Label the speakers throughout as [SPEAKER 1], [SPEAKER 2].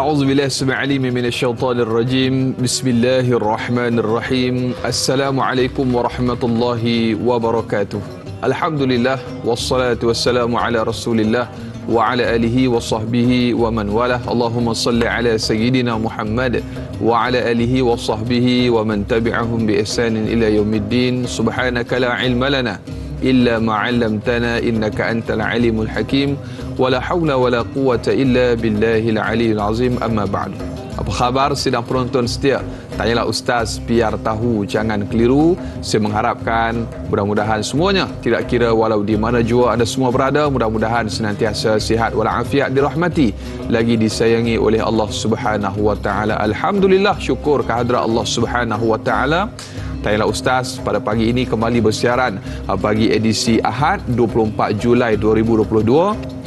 [SPEAKER 1] أعوذ بالله السميع العليم من الشيطان الرجيم بسم الله الرحمن الرحيم السلام عليكم ورحمة الله وبركاته الحمد لله والصلاة والسلام على رسول الله وعلى آله وصحبه ومن والاه اللهم صل على سيدنا محمد وعلى آله وصحبه ومن تبعهم بإحسان إلى يوم الدين سبحانك لا علم لنا إلا ما علمتنا إنك أنت العليم الحكيم ولا حول ولا قوة إلا بالله العلي العظيم أما بعد. Apa khabar sidang penonton setia? Tanyalah Ustaz biar tahu, jangan keliru. Saya mengharapkan mudah-mudahan semuanya, tidak kira walau di mana jua Anda semua berada, mudah-mudahan senantiasa sihat walafiat, dirahmati lagi disayangi oleh Allah Subhanahu wa taala. Alhamdulillah, syukur kehadrat Allah Subhanahu wa taala. Tanyalah Ustaz pada pagi ini kembali bersiaran bagi edisi Ahad 24 Julai 2022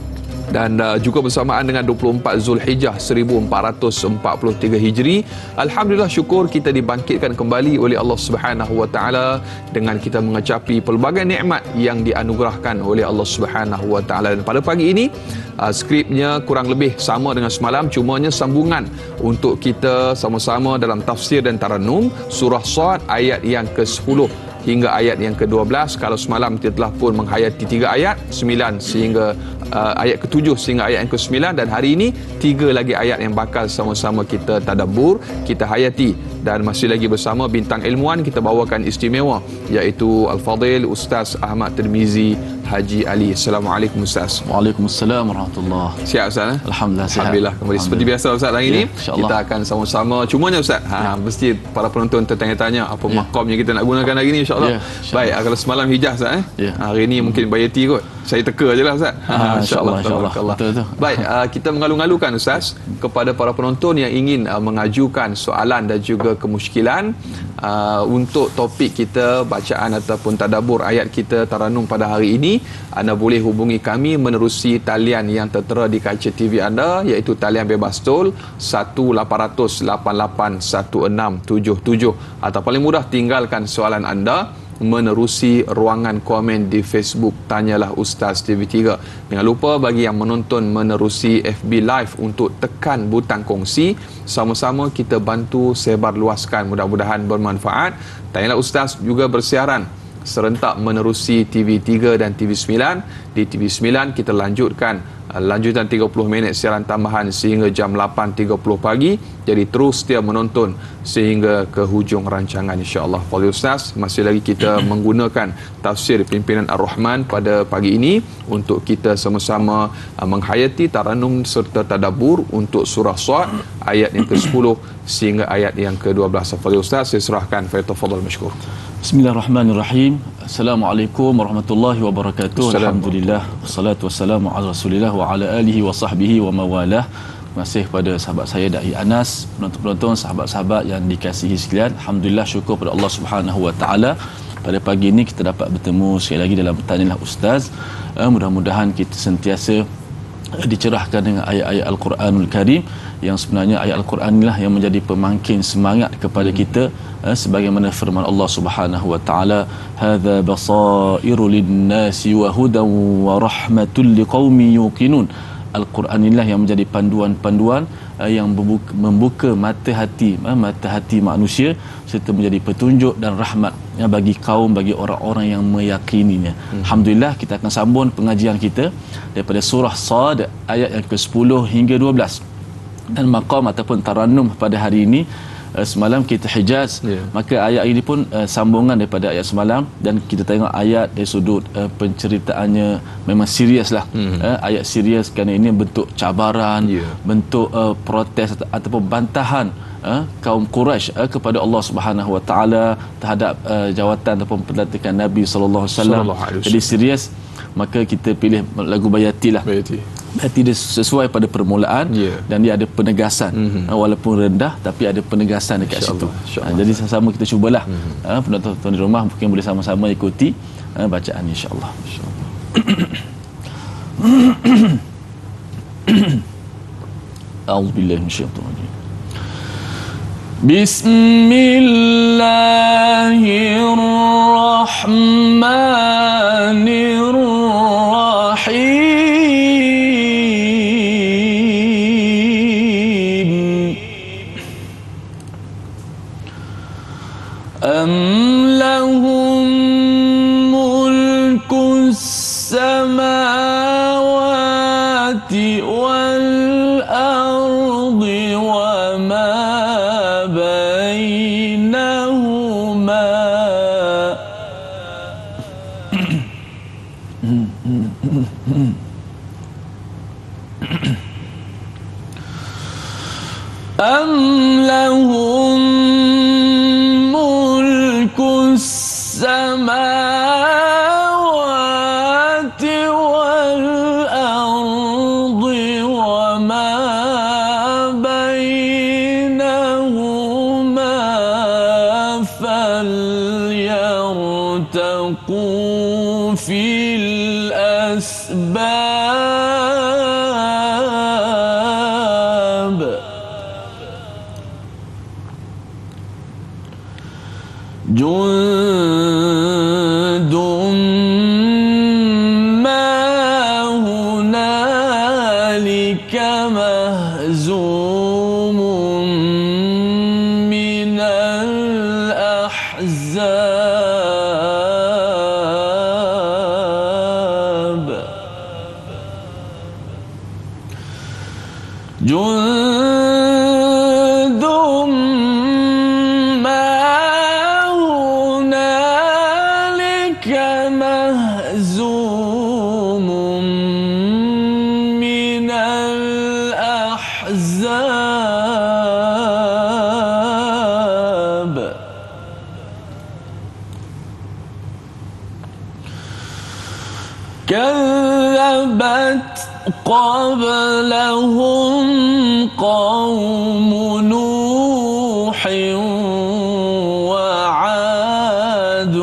[SPEAKER 1] dan juga bersamaan dengan 24 Zulhijjah 1443 Hijri. Alhamdulillah, syukur kita dibangkitkan kembali oleh Allah Subhanahu wa taala dengan kita mengecapi pelbagai nikmat yang dianugerahkan oleh Allah Subhanahu wa taala. Dan pada pagi ini skripnya kurang lebih sama dengan semalam, cumanya sambungan untuk kita sama-sama dalam tafsir dan tarannum surah Sad ayat yang ke-10 hingga ayat yang ke-12. Kalau semalam kita telah pun menghayati 3 ayat 9 sehingga ayat ke-7 sehingga ayat yang ke-9, dan hari ini 3 lagi ayat yang bakal sama-sama kita tadabbur, kita hayati. Dan masih lagi bersama bintang ilmuwan kita bawakan istimewa, iaitu Al-Fadil Ustaz Ahmad Tirmizi Haji Ali. Assalamualaikum Ustaz.
[SPEAKER 2] Waalaikumsalam warahmatullahi.
[SPEAKER 1] Sihat Ustaz?
[SPEAKER 2] Alhamdulillah sihat.
[SPEAKER 1] Alhamdulillah. Kembali seperti biasa Ustaz hari ini kita akan sama-sama, cumanya Ustaz mesti para penonton tertanya-tanya apa makamnya kita nak gunakan hari ini, insya-Allah. Baik, kalau semalam Hijaz Ustaz hari ini mungkin bayati kot. Saya teka je lah Ustaz. InsyaAllah. Baik, kita mengalu-alukan Ustaz kepada para penonton yang ingin mengajukan soalan dan juga kemusykilan untuk topik kita, bacaan ataupun tadabbur ayat kita tarannum pada hari ini. Anda boleh hubungi kami menerusi talian yang tertera di kaca TV anda, iaitu talian bebas tol 1-800-88-1677, atau paling mudah tinggalkan soalan anda menerusi ruangan komen di Facebook Tanyalah Ustaz TV3. Jangan lupa bagi yang menonton menerusi FB Live untuk tekan butang kongsi, sama-sama kita bantu sebar luaskan, mudah-mudahan bermanfaat. Tanyalah Ustaz juga bersiaran serentak menerusi TV3 dan TV9. Di TV9 kita lanjutkan lanjutan 30 minit siaran tambahan sehingga jam 8.30 pagi. Jadi terus setia menonton sehingga ke hujung rancangan, insya-Allah. Fadil Ustaz, masih lagi kita menggunakan tafsir pimpinan Ar-Rahman pada pagi ini untuk kita sama-sama menghayati tarannum serta tadabbur untuk surah Sad ayat yang ke-10 sehingga ayat yang ke-12. Fadil Ustaz, saya serahkan, falyatafadhal mashkur.
[SPEAKER 2] Bismillahirrahmanirrahim. Assalamualaikum warahmatullahi wabarakatuh. Alhamdulillah, wassalatu wassalamu ala Rasulillah wa ala alihi wa sahbihi wa mawalah. Terima kasih kepada sahabat saya Dai Anas, penonton-penonton, sahabat-sahabat yang dikasihi sekalian. Alhamdulillah, syukur pada Allah Subhanahu wa taala. Pada pagi ini kita dapat bertemu sekali lagi dalam Tanyalah Ustaz. Mudah-mudahan kita sentiasa dicerahkan dengan ayat-ayat Al-Quranul Karim, yang sebenarnya ayat Al-Quran inilah yang menjadi pemangkin semangat kepada kita, sebagaimana firman Allah Subhanahu wa taala, hadza basairu lin-nasi wa hudan wa rahmatul liqaumin yuqinun. Al-Quran inilah yang menjadi panduan-panduan yang membuka mata hati manusia, serta menjadi petunjuk dan rahmat bagi kaum, bagi orang-orang yang meyakininya. Alhamdulillah, kita akan sambung pengajian kita daripada surah Sad ayat yang ke-10 hingga 12. Dan maqam ataupun tarannum pada hari ini, semalam kita Hijaz, maka ayat ini pun sambungan daripada ayat semalam, dan kita tengok ayat dari sudut penceritaannya memang serius lah. Ayat serius kerana ini bentuk cabaran, bentuk protes ataupun bantahan kaum Quraisy kepada Allah Subhanahu wa taala terhadap jawatan ataupun pelantikan Nabi sallallahu alaihi wasallam. Jadi serius, maka kita pilih lagu Bayati lah. Bayati dia sesuai pada permulaan, dan dia ada penegasan, walaupun rendah tapi ada penegasan dekat situ. Jadi sama-sama kita cubalah, penonton di rumah mungkin boleh sama-sama ikuti bacaan, insya-Allah. A'udzubillahi minasyaitonir rajim. Bismillahirrahmanirrahim. أم لهم ملك السماوات والأرض وما بينهما فليرتقوا في الأسباب جند ما هنالك مهزوم من الأحزاب جند هنالك مهزوم من الأحزاب كذبت قبلهم قوم نوح وعاد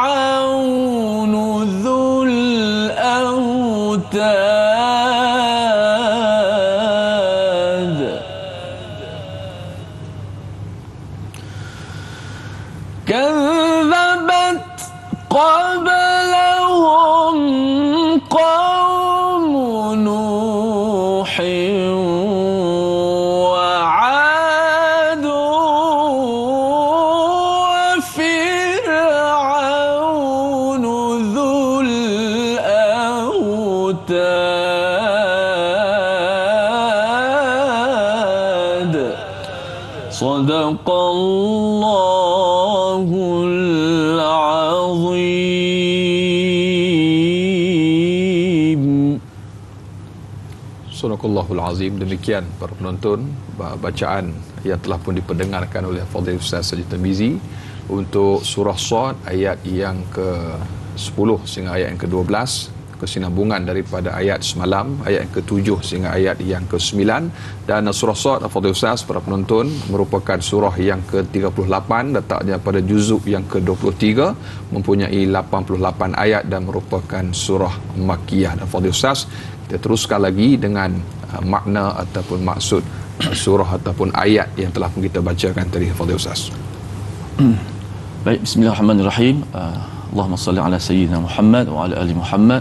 [SPEAKER 2] وفرعون ذو الأوتاد كذبت قبلهم قوم نوح وعاد وفرعون ذو الأوتاد صدق الله العظيم.
[SPEAKER 1] Sadaqallahul Azim. Demikian para penonton, bacaan yang telah pun diperdengarkan oleh Fadil Ustaz Sajid Tamizi untuk surah Sad ayat yang ke-10 sehingga ayat yang ke-12, kesinambungan daripada ayat semalam ayat yang ke-7 sehingga ayat yang ke-9. Dan surah Sad Fadil Ustaz para penonton merupakan surah yang ke-38, letaknya pada juzuk yang ke-23, mempunyai 88 ayat dan merupakan surah Makkiyah. Dan Fadil Ustaz, kita teruskan lagi dengan makna ataupun maksud surah ataupun ayat yang telah pun kita bacakan tadi, Fadil Ustaz.
[SPEAKER 2] Baik, bismillahirrahmanirrahim. Allahumma salli ala sayyidina Muhammad wa ala ali Muhammad.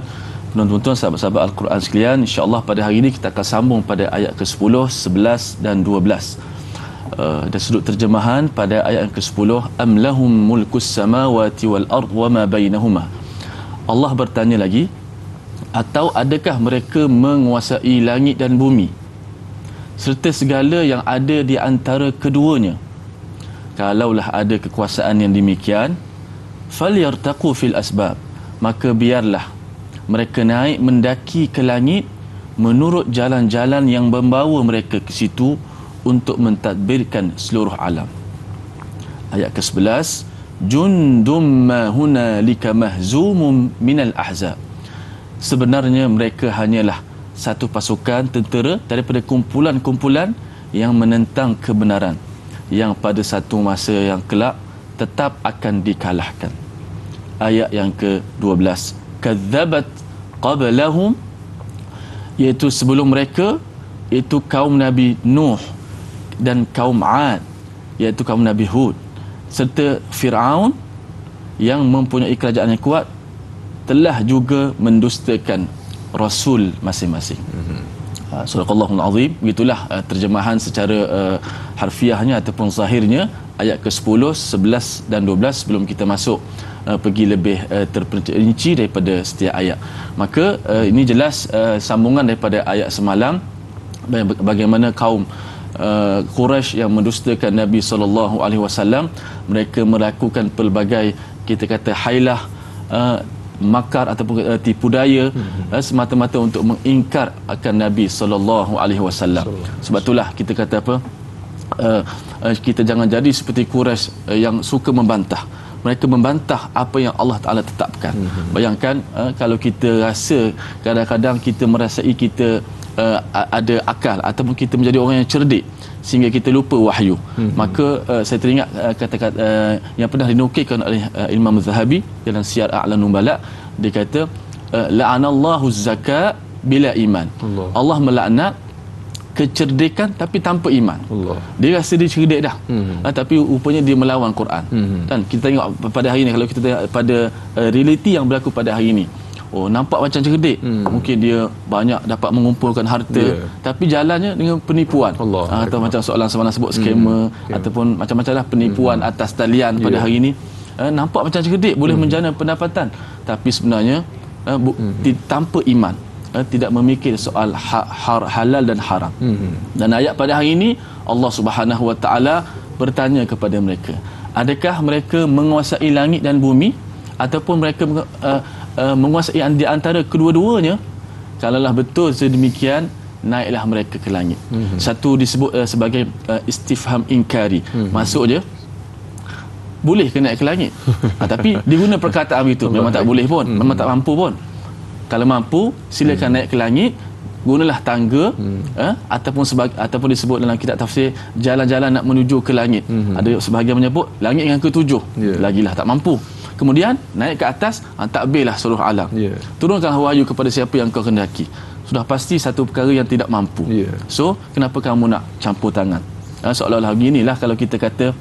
[SPEAKER 2] Penonton-penonton, sahabat-sahabat Al-Quran sekalian, insya-Allah pada hari ini kita akan sambung pada ayat ke-10, 11 dan 12. Dari sudut terjemahan pada ayat yang ke-10, am lahum mulkus samawati wal ard wa ma bainahuma. Allah bertanya lagi, atau adakah mereka menguasai langit dan bumi serta segala yang ada di antara keduanya? Kalaulah ada kekuasaan yang demikian, falyartaqu fil asbab, maka biarlah mereka naik mendaki ke langit menurut jalan-jalan yang membawa mereka ke situ untuk mentadbirkan seluruh alam. Ayat ke-11, jundum ma hunalika mahzumum minal ahzab. Sebenarnya mereka hanyalah satu pasukan tentera daripada kumpulan-kumpulan yang menentang kebenaran, yang pada satu masa yang kelak tetap akan dikalahkan. Ayat yang ke-12, kadzabat qablahum, iaitu sebelum mereka, iaitu kaum Nabi Nuh dan kaum Ad, iaitu kaum Nabi Hud, serta Fir'aun yang mempunyai kerajaan yang kuat telah juga mendustakan Rasul masing-masing. Surahul Azim. Begitulah terjemahan secara harfiahnya ataupun zahirnya ayat ke-10, 11 dan 12 sebelum kita masuk pergi lebih terperinci daripada setiap ayat. Maka ini jelas sambungan daripada ayat semalam, bagaimana kaum Quraisy yang mendustakan Nabi SAW. Mereka melakukan pelbagai, kita kata, hailah makar ataupun tipu daya semata-mata untuk mengingkar akan Nabi sallallahu alaihi wasallam. Sebab itulah kita kata apa, kita jangan jadi seperti Quraisy yang suka membantah. Mereka membantah apa yang Allah Ta'ala tetapkan. Bayangkan kalau kita rasa kadang-kadang kita merasai kita ada akal ataupun kita menjadi orang yang cerdik sehingga kita lupa wahyu. Maka saya teringat kata-kata yang pernah dinukilkan oleh Imam Zahabi dalam Siyar A'lam Nubala. Dia kata la'anallahu zakat bila iman. Allah melaknat kecerdikan tapi tanpa iman. Dia rasa dia cerdik dah, tapi rupanya dia melawan Quran. Dan kita tengok pada hari ini, kalau kita tengok pada realiti yang berlaku pada hari ini, nampak macam cerdik, mungkin dia banyak dapat mengumpulkan harta, tapi jalannya dengan penipuan. Atau macam soalan semalam sebut skamer, ataupun macam-macam lah penipuan atas talian pada hari ini. Nampak macam cerdik, boleh menjana pendapatan, tapi sebenarnya tanpa iman, tidak memikir soal halal dan haram. Dan ayat pada hari ini Allah Subhanahu Wa Taala bertanya kepada mereka, adakah mereka menguasai langit dan bumi ataupun mereka menguasai di antara kedua-duanya? Kalaulah betul sedemikian, naiklah mereka ke langit. Satu disebut sebagai istifham inkari. Maksudnya boleh ke naik ke langit, tapi diguna perkataan itu memang tak boleh pun, memang tak mampu pun. Kalau mampu, silakan naik ke langit, gunalah tangga, ataupun disebut dalam kitab tafsir jalan-jalan nak menuju ke langit. Ada sebahagian menyebut langit yang ke-7, lagilah tak mampu. Kemudian naik ke atas, takbirlah seluruh alam. Turunkan wahyu kepada siapa yang kau kehendaki. Sudah pasti satu perkara yang tidak mampu. So, kenapa kamu nak campur tangan? Seolah-olah beginilah kalau kita kata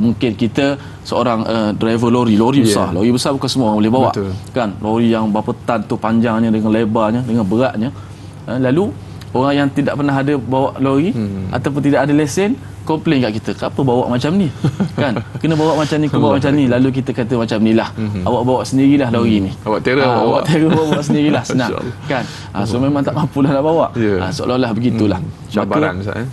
[SPEAKER 2] mungkin kita seorang driver lori besar. Lori besar bukan semua orang boleh bawa. Betul. Kan? Lori yang berapa tan tu panjangnya, dengan lebarnya, dengan beratnya. Lalu orang yang tidak pernah ada bawa lori ataupun tidak ada lesen komplain kat kita, kenapa bawa macam ni? Kan? Kena bawa macam ni, kena bawa macam ni. Lalu kita kata macam ni lah, awak bawa sendirilah lori ni.
[SPEAKER 1] Awak terror
[SPEAKER 2] bawa sendirilah, senang. Kan? So memang tak mampu lah nak bawa. Seolah-olah begitulah.
[SPEAKER 1] Cabaran Ustaz.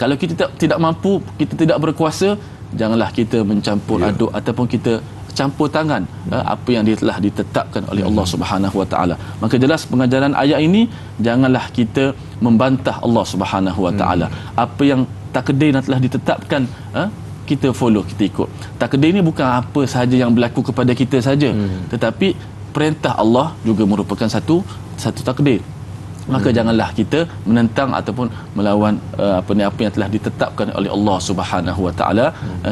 [SPEAKER 2] Kalau kita tidak mampu, kita tidak berkuasa, janganlah kita mencampur aduk ataupun kita campur tangan apa yang dia telah ditetapkan oleh Allah Subhanahu Wa Taala. Maka jelas pengajaran ayat ini, janganlah kita membantah Allah Subhanahu Wa Taala. Apa yang takdir yang telah ditetapkan, kita follow, kita ikut. Takdir ini bukan apa sahaja yang berlaku kepada kita saja, tetapi perintah Allah juga merupakan satu takdir. Maka janganlah kita menentang ataupun melawan apa yang telah ditetapkan oleh Allah Subhanahu Wa Taala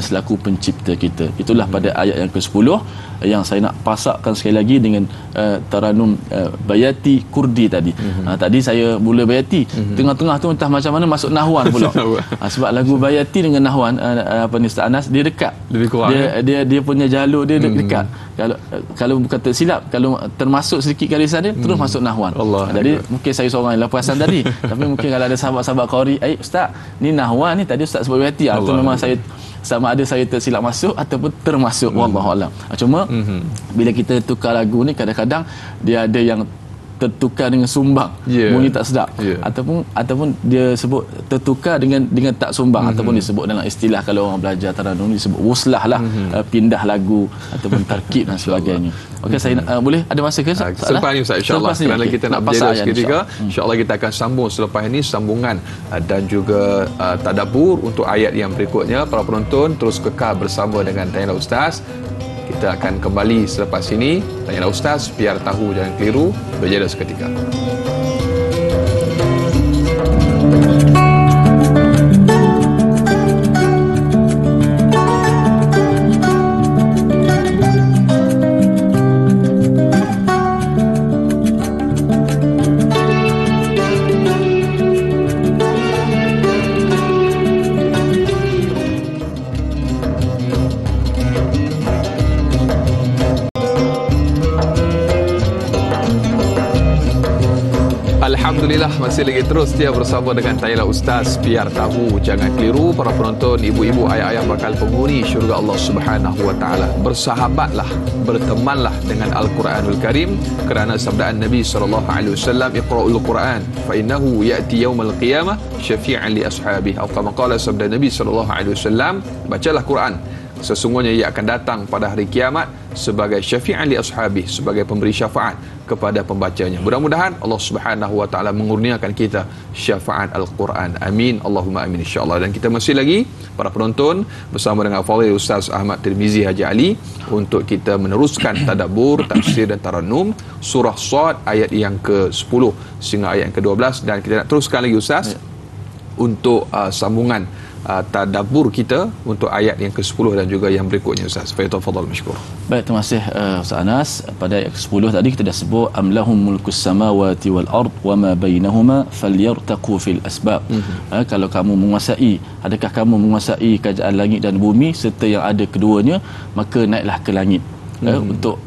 [SPEAKER 2] selaku pencipta kita. Itulah pada ayat yang ke-10 yang saya nak pasakkan sekali lagi dengan taranum Bayati Kurdi tadi. Tadi saya mula Bayati, tengah-tengah tu entah macam mana masuk Nahwan pula. Sebab lagu Bayati dengan Nahwan Ustaz Anas, dia dekat. Dia punya jalur dia dekat. Kalau bukan tersilap, kalau termasuk sedikit garisan dia terus masuk Nahwan. Jadi mungkin saya seorang yang perasan tadi, tapi mungkin kalau ada sahabat-sahabat qari, Ustaz, ni Nahwan ni tadi Ustaz sebut Bayati, atau memang saya sama ada saya tersilap masuk ataupun termasuk, wallahu alam. Cuma bila kita tukar lagu ni, kadang-kadang dia ada yang tertukar dengan sumbang, bunyi tak sedap, ataupun dia sebut tertukar dengan tak sumbang, ataupun disebut dalam istilah kalau orang belajar taranum disebut wuslah lah, pindah lagu ataupun tarkib dan sebagainya. Okey, saya boleh ada masa ke
[SPEAKER 1] selepas ni Ustaz, insya-Allah, kerana kita nak berjaya seketika, insya-Allah kita akan sambung selepas ini, sambungan dan juga tadabbur untuk ayat yang berikutnya. Para penonton terus kekal bersama dengan Tanyalah Ustaz. Kita akan kembali selepas ini. Tanyalah Ustaz, biar tahu jangan keliru. Berjaya seketika. Alhamdulillah, masih lagi terus setia bersama dengan Tanyalah Ustaz, biar tahu jangan keliru. Para penonton, ibu-ibu, ayah-ayah bakal penghuni syurga Allah Subhanahu Wa Taala, bersahabatlah, bertemanlah dengan Al-Quranul Karim, kerana sabdaan Nabi SAW, iqra'ul Quran fa innahu ya'ti yaumal qiyamah syafi'an li ashabihi, atau kama qala, sabda Nabi SAW, bacalah Quran, sesungguhnya ia akan datang pada hari kiamat sebagai syafi'an li ashabi, sebagai pemberi syafaat kepada pembacanya. Mudah-mudahan Allah Subhanahu wa taala mengurniakan kita syafaat Al-Quran. Amin Allahumma amin insya-Allah. Dan kita masih lagi para penonton bersama dengan Fadil Ustaz Ahmad Tirmizi Haji Ali untuk kita meneruskan tadabbur, tafsir dan tarannum surah Shad ayat yang ke-10 sehingga ayat yang ke-12, dan kita nak teruskan lagi Ustaz untuk sambungan tadabbur kita untuk ayat yang ke-10 dan juga yang berikutnya Ustaz. Fadhal mashkur.
[SPEAKER 2] Baik, terima kasih Ustaz Anas. Pada ayat ke-10 tadi kita dah sebut am lahum mulkus samawati wal ard wama bainahuma falyartaqu fil asbab. Kalau kamu menguasai, adakah kamu menguasai kerajaan langit dan bumi serta yang ada keduanya, maka naiklah ke langit untuk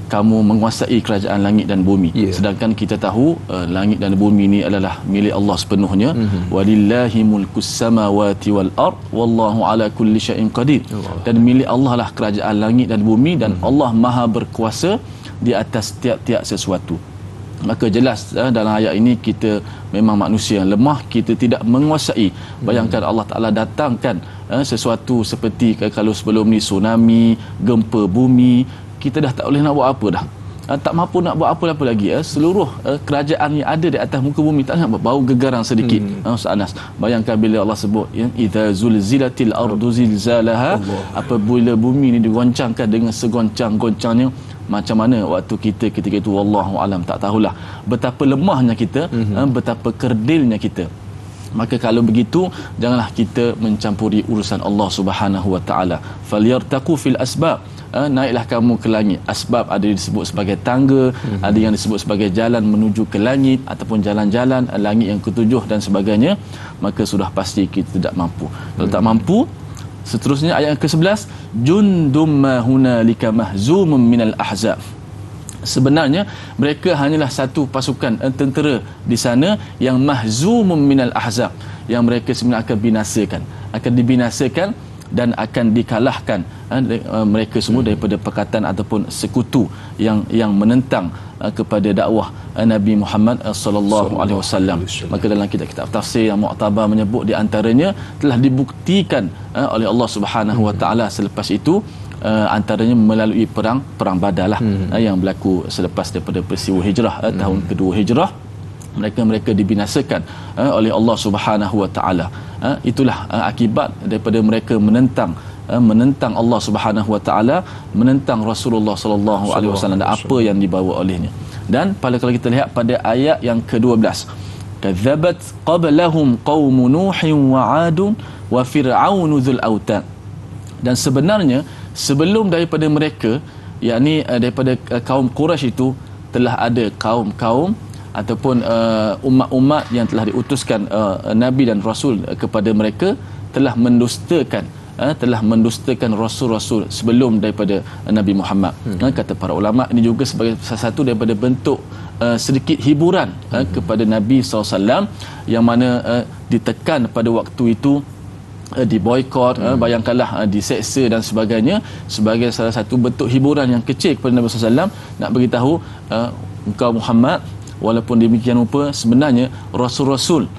[SPEAKER 2] kamu menguasai kerajaan langit dan bumi. Sedangkan kita tahu langit dan bumi ini adalah milik Allah sepenuhnya. Walillahi mulkus samawati wal ard wallahu ala kulli syai'in qadir. Dan milik Allah lah kerajaan langit dan bumi, dan Allah Maha berkuasa di atas tiap-tiap sesuatu. Maka jelas dalam ayat ini kita memang manusia yang lemah, kita tidak menguasai. Bayangkan Allah Taala datangkan sesuatu seperti kalau sebelum ni tsunami, gempa bumi, kita dah tak boleh nak buat apa dah. Tak mampu nak buat apa-apa lagi. Seluruh kerajaan yang ada di atas muka bumi tak nak bau gegaran sedikit. Ustaz Anas, bayangkan bila Allah sebut idza zulzilatil ardu zilzalaha, apabila bumi ini digoncangkan dengan segoncang-goncangnya, macam mana waktu kita ketika itu, wallahu alam, tak tahulah betapa lemahnya kita, betapa kerdilnya kita. Maka kalau begitu, janganlah kita mencampuri urusan Allah Subhanahu wa taala. Falyartaqu fil asbab, naiklah kamu ke langit. Asbab ada disebut sebagai tangga, ada yang disebut sebagai jalan menuju ke langit ataupun jalan-jalan langit yang ketujuh dan sebagainya. Maka sudah pasti kita tidak mampu. Kalau tak mampu, seterusnya ayat ke-11, jundum ma hunalika mahzumun minal ahzab. Sebenarnya mereka hanyalah satu pasukan tentera di sana yang mahzumun minal ahzab, yang mereka sebenarnya akan dibinasakan dan akan dikalahkan mereka semua daripada perkataan ataupun sekutu yang menentang kepada dakwah Nabi Muhammad sallallahu alaihi wasallam. Maka dalam kitab-kitab tafsir yang muktabar menyebut di antaranya telah dibuktikan oleh Allah Subhanahu wa taala selepas itu, antaranya melalui perang Badar lah, yang berlaku selepas daripada peristiwa hijrah tahun kedua hijrah. Mereka dibinasakan oleh Allah Subhanahu wa taala. Itulah akibat daripada mereka menentang Allah Subhanahu wa taala, menentang Rasulullah sallallahu alaihi wasallam dan apa yang dibawa olehnya. Dan kalau kita lihat pada ayat yang ke-12, kadzabat qablahum qaum nuhin wa 'adun wa fir'aun dzul autad. Dan sebenarnya sebelum daripada mereka, yakni daripada kaum Quraisy itu, telah ada kaum-kaum ataupun umat-umat yang telah diutuskan Nabi dan Rasul kepada mereka, telah mendustakan rasul-rasul sebelum daripada Nabi Muhammad. Kata para ulama, ini juga sebagai salah satu daripada bentuk sedikit hiburan kepada Nabi SAW, yang mana ditekan pada waktu itu, diboikot, bayangkanlah diseksa dan sebagainya, sebagai salah satu bentuk hiburan yang kecil kepada Nabi SAW, nak beritahu engkau Muhammad, walaupun demikian rupa sebenarnya rasul-rasul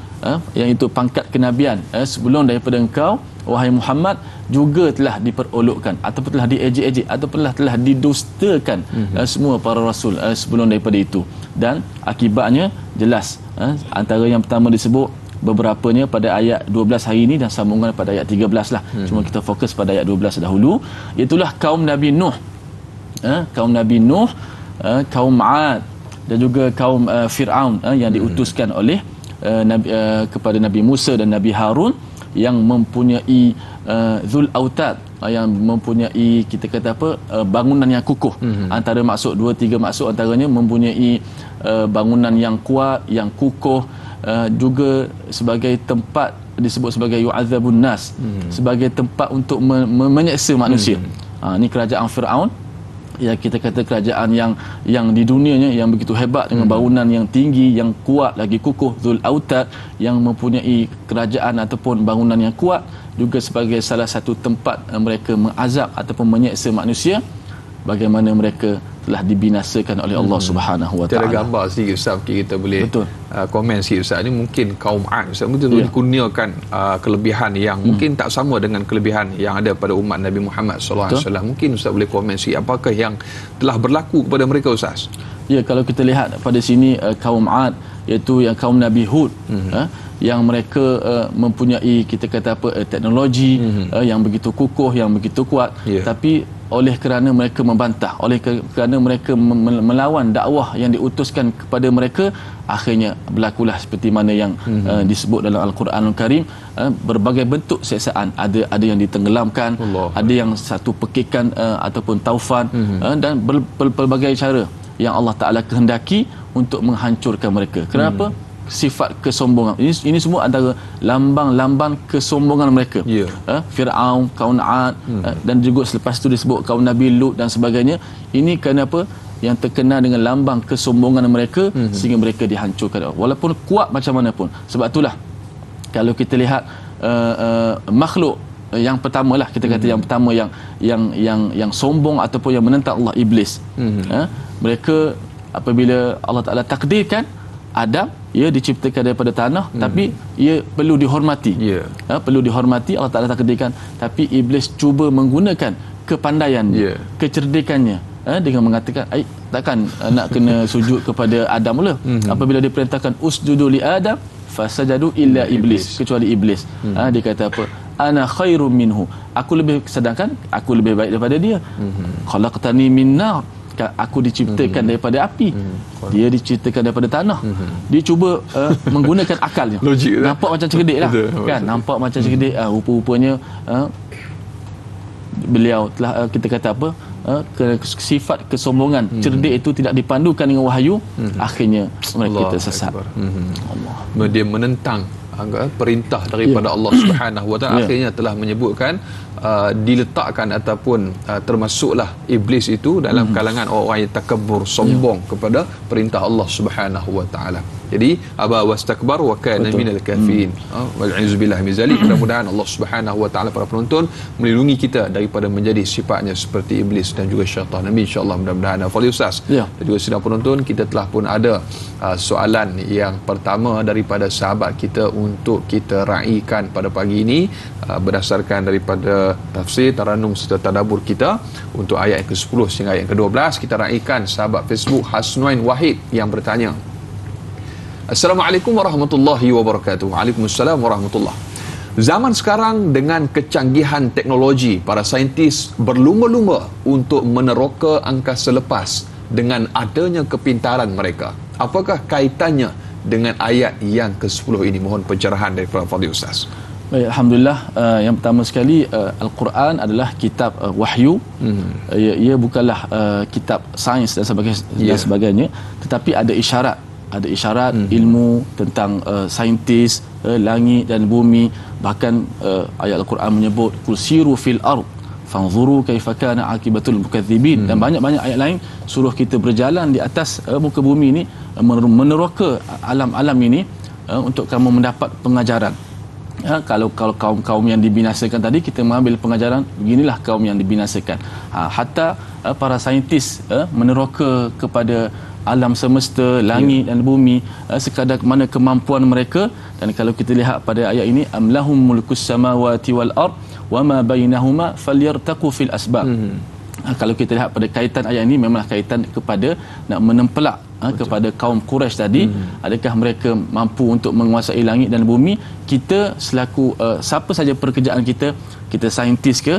[SPEAKER 2] yang itu pangkat kenabian sebelum daripada engkau wahai Muhammad juga telah diperolokkan ataupun telah diejek-ejek ataupun telah didustakan semua para rasul sebelum daripada itu. Dan akibatnya jelas, antara yang pertama disebut beberapanya pada ayat 12 hari ini dan sambungan pada ayat 13 lah. Cuma kita fokus pada ayat 12 dahulu. Itulah kaum Nabi Nuh, kaum 'Ad dan juga kaum Fir'aun yang diutuskan oleh kepada Nabi Musa dan Nabi Harun, yang mempunyai Dzul Autad, yang mempunyai, kita kata apa, bangunan yang kukuh. Antara maksud 2-3 maksud antaranya mempunyai bangunan yang kuat, yang kukuh, juga sebagai tempat disebut sebagai yu'adzabun nas, sebagai tempat untuk menyeksa manusia. Ini kerajaan Firaun, yang kita kata kerajaan yang di dunianya yang begitu hebat, dengan bangunan yang tinggi, yang kuat lagi kukuh. Dzul Autad, yang mempunyai kerajaan ataupun bangunan yang kuat, juga sebagai salah satu tempat mereka mengazab ataupun menyeksa manusia. Bagaimana mereka telah dibinasakan oleh Allah Subhanahu Wa Taala.
[SPEAKER 1] Ada gambar sikit Ustaz, kita boleh komen sikit Ustaz. Ini mungkin kaum 'Ad Ustaz mungkin dikurniakan kelebihan yang mungkin tak sama dengan kelebihan yang ada pada umat Nabi Muhammad sallallahu alaihi wasallam. Mungkin Ustaz boleh komen sikit apakah yang telah berlaku kepada mereka Ustaz?
[SPEAKER 2] Ya, kalau kita lihat pada sini kaum 'Ad, iaitu yang kaum Nabi Hud, yang mereka mempunyai kita kata apa teknologi yang begitu kukuh, yang begitu kuat, tapi oleh kerana mereka membantah, oleh kerana mereka melawan dakwah yang diutuskan kepada mereka, akhirnya berlakulah seperti mana yang disebut dalam Al-Quranul Karim, berbagai bentuk siksaan. Ada yang ditenggelamkan, ada yang satu pekikan ataupun taufan, dan berbagai cara yang Allah Ta'ala kehendaki untuk menghancurkan mereka. Kenapa? Sifat kesombongan ini semua antara lambang-lambang kesombongan mereka. Firaun, kaum 'Ad, dan juga selepas itu disebut kaum Nabi Lut dan sebagainya. Ini kerana apa? Yang terkenal dengan lambang kesombongan mereka, sehingga mereka dihancurkan walaupun kuat macam mana pun. Sebab itulah kalau kita lihat makhluk yang pertamalah, kita kata yang pertama yang sombong ataupun yang menentang Allah, iblis. Mereka apabila Allah Taala takdirkan Adam, ia diciptakan daripada tanah, tapi ia perlu dihormati. Perlu dihormati, Allah Taala takdirkan, tapi iblis cuba menggunakan kepandaiannya, kecerdikannya, dengan mengatakan, takkan nak kena sujud kepada Adam pula. Apabila diperintahkan usjudu li Adam fasajadu illa iblis, kecuali iblis. Dia kata apa? Ana khairum minhu, sedangkan aku lebih baik daripada dia. Khalaqtani min nar, aku diciptakan daripada api, dia diciptakan daripada tanah. Dia cuba menggunakan akalnya. Logik, nampak macam cerdik lah kan, nampak macam cerdik. Rupa-rupanya beliau telah kita kata apa, sifat kesombongan, cerdik itu tidak dipandukan dengan wahyu, akhirnya mereka tersesat.
[SPEAKER 1] Dia menentang perintah daripada Allah Subhanahu Wa Taala, akhirnya telah menyebutkan diletakkan ataupun termasuklah iblis itu dalam kalangan orang yang takabur, sombong kepada perintah Allah Subhanahu Wa Taala. Jadi aba wastakbar wa kana minal kafirin. Wa'udzubillah min zalik. Mudah-mudahan Allah Subhanahu Wa Taala, para penonton, melindungi kita daripada menjadi sifatnya seperti iblis dan juga syaitan. Amin, insya-Allah. Mudah-mudahan. Fadil Ustaz dan juga sidang penonton, kita telah pun ada soalan yang pertama daripada sahabat kita untuk kita raikan pada pagi ini, berdasarkan daripada tafsir, taranum serta tadabbur kita untuk ayat yang ke-10 sehingga ayat yang ke-12. Kita raikan sahabat Facebook Hasnuin Wahid yang bertanya, Assalamualaikum warahmatullahi wabarakatuh. Waalaikumsalam warahmatullahi. Zaman sekarang dengan kecanggihan teknologi, para saintis berlumba-lumba untuk meneroka angkasa lepas dengan adanya kepintaran mereka. Apakah kaitannya dengan ayat yang ke-10 ini? Mohon pencerahan daripada Fadil Ustaz.
[SPEAKER 2] Baik, alhamdulillah. Yang pertama sekali, Al-Quran adalah kitab wahyu. Ia bukanlah kitab sains dan sebagainya, tetapi ada isyarat ilmu tentang saintis, langit dan bumi. Bahkan ayat Al-Quran menyebut kul siru fil ard fanzuru kaifa kana akibatul mukadzibin, dan banyak-banyak ayat lain suruh kita berjalan di atas muka bumi ini, meneroka alam-alam ini untuk kamu mendapat pengajaran. Kalau kaum-kaum yang dibinasakan tadi, kita mengambil pengajaran, beginilah kaum yang dibinasakan. Hatta para saintis meneroka kepada alam semesta, langit dan bumi, sekadar mana kemampuan mereka. Dan kalau kita lihat pada ayat ini, amlahum mulkus samawati wal ard wama bainahuma falyartaqu fil asbab. Kalau kita lihat pada kaitan ayat ini, memang kaitan kepada nak menempelak kepada kaum Quraisy tadi. Adakah mereka mampu untuk menguasai langit dan bumi? Kita selaku siapa saja pekerjaan kita saintis ke,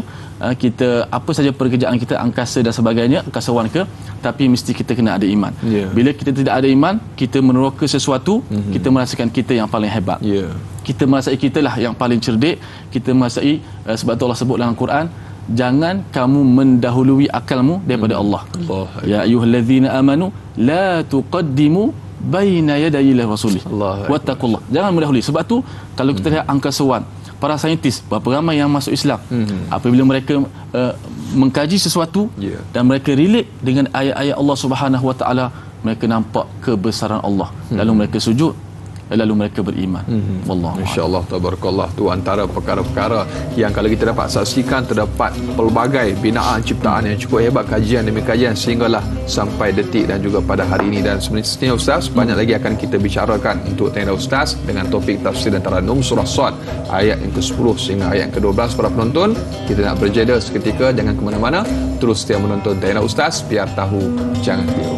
[SPEAKER 2] kita apa saja pekerjaan kita, angkasa dan sebagainya, angkasawan ke, tapi mesti kita kena ada iman. Bila kita tidak ada iman, kita meneroka sesuatu, kita merasakan kita yang paling hebat. Kita merasai kita lah yang paling cerdik. Kita merasai, sebab tu Allah sebut dalam Quran, jangan kamu mendahului akalmu daripada Allah. Ya ayyuhallazina amanu la tuqaddimu baina yadayi rasulih wattaqullah. Jangan mendahului. Sebab tu kalau kita lihat angkasawan, para saintis, berapa ramai yang masuk Islam, apabila mereka mengkaji sesuatu dan mereka relate dengan ayat-ayat Allah Subhanahu Wa Taala, mereka nampak kebesaran Allah, lalu mereka sujud lalu mereka beriman. Wallahu
[SPEAKER 1] Insya-Allah, tabarakallah. Tu antara perkara-perkara yang kalau kita dapat saksikan, terdapat pelbagai binaan ciptaan yang cukup hebat, kajian demi kajian, sehinggalah sampai detik dan juga pada hari ini. Dan sebenarnya Ustaz, banyak lagi akan kita bicarakan untuk Tanya Ustaz dengan topik tafsir dan taranum surah Sad ayat yang ke-10 sehingga ayat yang ke-12. Para penonton, kita nak berjeda seketika, jangan ke mana-mana, terus setia menonton Tanya Ustaz, biar tahu jangan tiru.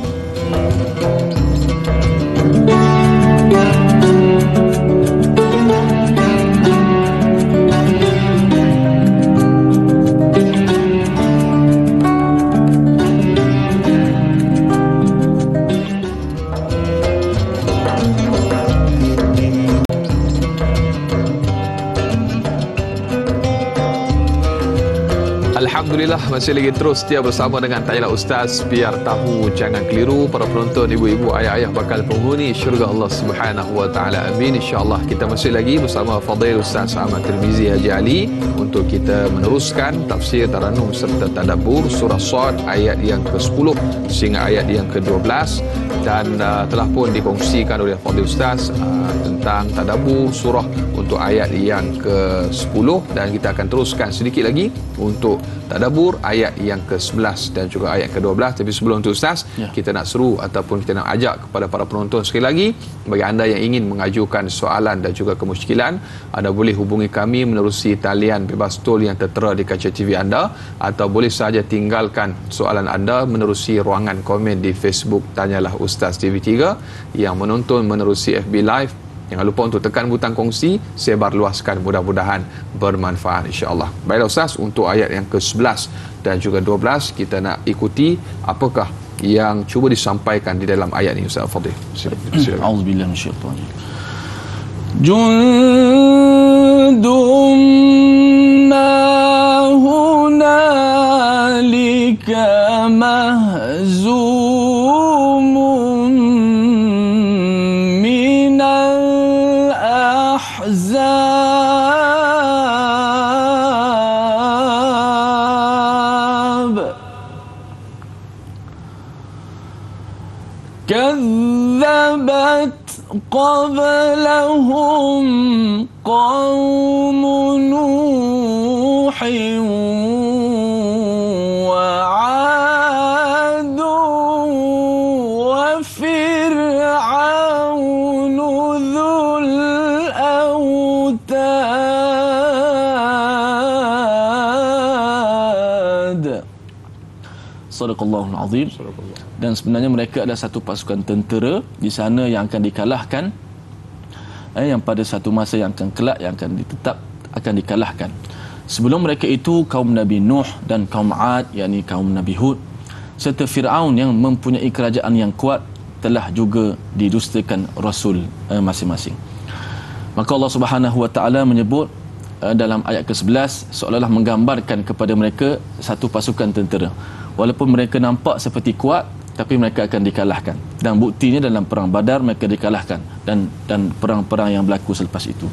[SPEAKER 1] Alhamdulillah, masih lagi terus setia bersama dengan Tanya Ustaz, biar tahu jangan keliru. Para penonton, ibu-ibu, ayah-ayah bakal penghuni syurga Allah Subhanahu wa taala. Amin. Insya-Allah kita masih lagi bersama Fadil Ustaz Ahmad Tirmizi Haji Ali untuk kita meneruskan tafsir taranum serta tadabbur surah Sad ayat yang ke-10 sehingga ayat yang ke-12. Dan telah pun dikongsikan oleh Fadil Ustaz tentang tadabbur surah untuk ayat yang ke-10, dan kita akan teruskan sedikit lagi untuk tadabbur ayat yang ke-11 dan juga ayat ke-12. Tapi sebelum itu Ustaz, kita nak seru ataupun kita nak ajak kepada para penonton sekali lagi, bagi anda yang ingin mengajukan soalan dan juga kemusykilan, anda boleh hubungi kami menerusi talian bebas tol yang tertera di kaca TV anda, atau boleh sahaja tinggalkan soalan anda menerusi ruangan komen di Facebook Tanyalah Ustaz TV3. Yang menonton menerusi FB Live, jangan lupa untuk tekan butang kongsi, sebar luaskan, mudah-mudahan bermanfaat insya-Allah. Baiklah Ustaz, untuk ayat yang ke-11 dan juga 12 kita nak ikuti apakah yang cuba disampaikan di dalam ayat ini Ustaz Fadil. Silakan.
[SPEAKER 2] Auzubillahi minasyaitanir rajim. Jundum ma hunalika mahzumun minal ahzab kadzabat qablahum qaum nuhin wa 'adun wa fir'aun dzul autad. Sadaqallahul azim. Dan sebenarnya mereka adalah satu pasukan tentera di sana yang akan dikalahkan, yang pada satu masa yang akan kelak yang akan akan dikalahkan. Sebelum mereka itu kaum Nabi Nuh dan kaum Ad, yakni kaum Nabi Hud, serta Firaun yang mempunyai kerajaan yang kuat telah juga didustakan rasul masing-masing. Maka Allah Subhanahu wa taala menyebut dalam ayat ke-11 seolah-olah menggambarkan kepada mereka satu pasukan tentera. Walaupun mereka nampak seperti kuat, tapi mereka akan dikalahkan. Dan buktinya dalam perang Badar mereka dikalahkan, dan perang-perang yang berlaku selepas itu.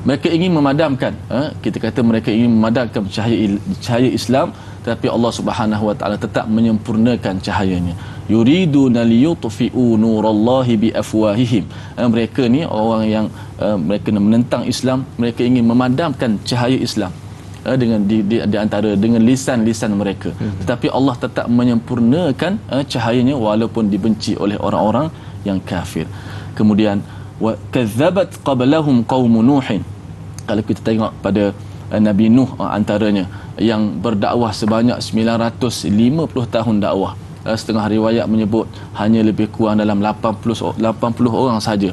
[SPEAKER 2] Mereka ingin memadamkan, kita kata mereka ingin memadamkan cahaya Islam, tetapi Allah Subhanahu wa taala tetap menyempurnakan cahayanya. Yuriduna liyutfi'u nurallahi biafwahihim. Mereka ni orang yang mereka menentang Islam, mereka ingin memadamkan cahaya Islam dengan di antara dengan lisan-lisan mereka. Tetapi Allah tetap menyempurnakan cahayanya walaupun dibenci oleh orang-orang yang kafir. Kemudian wa kadzabat qablahum qaum nuhin. Kalau kita tengok pada Nabi Nuh antaranya yang berdakwah sebanyak 950 tahun dakwah. Setengah riwayat menyebut hanya lebih kurang dalam 80 orang saja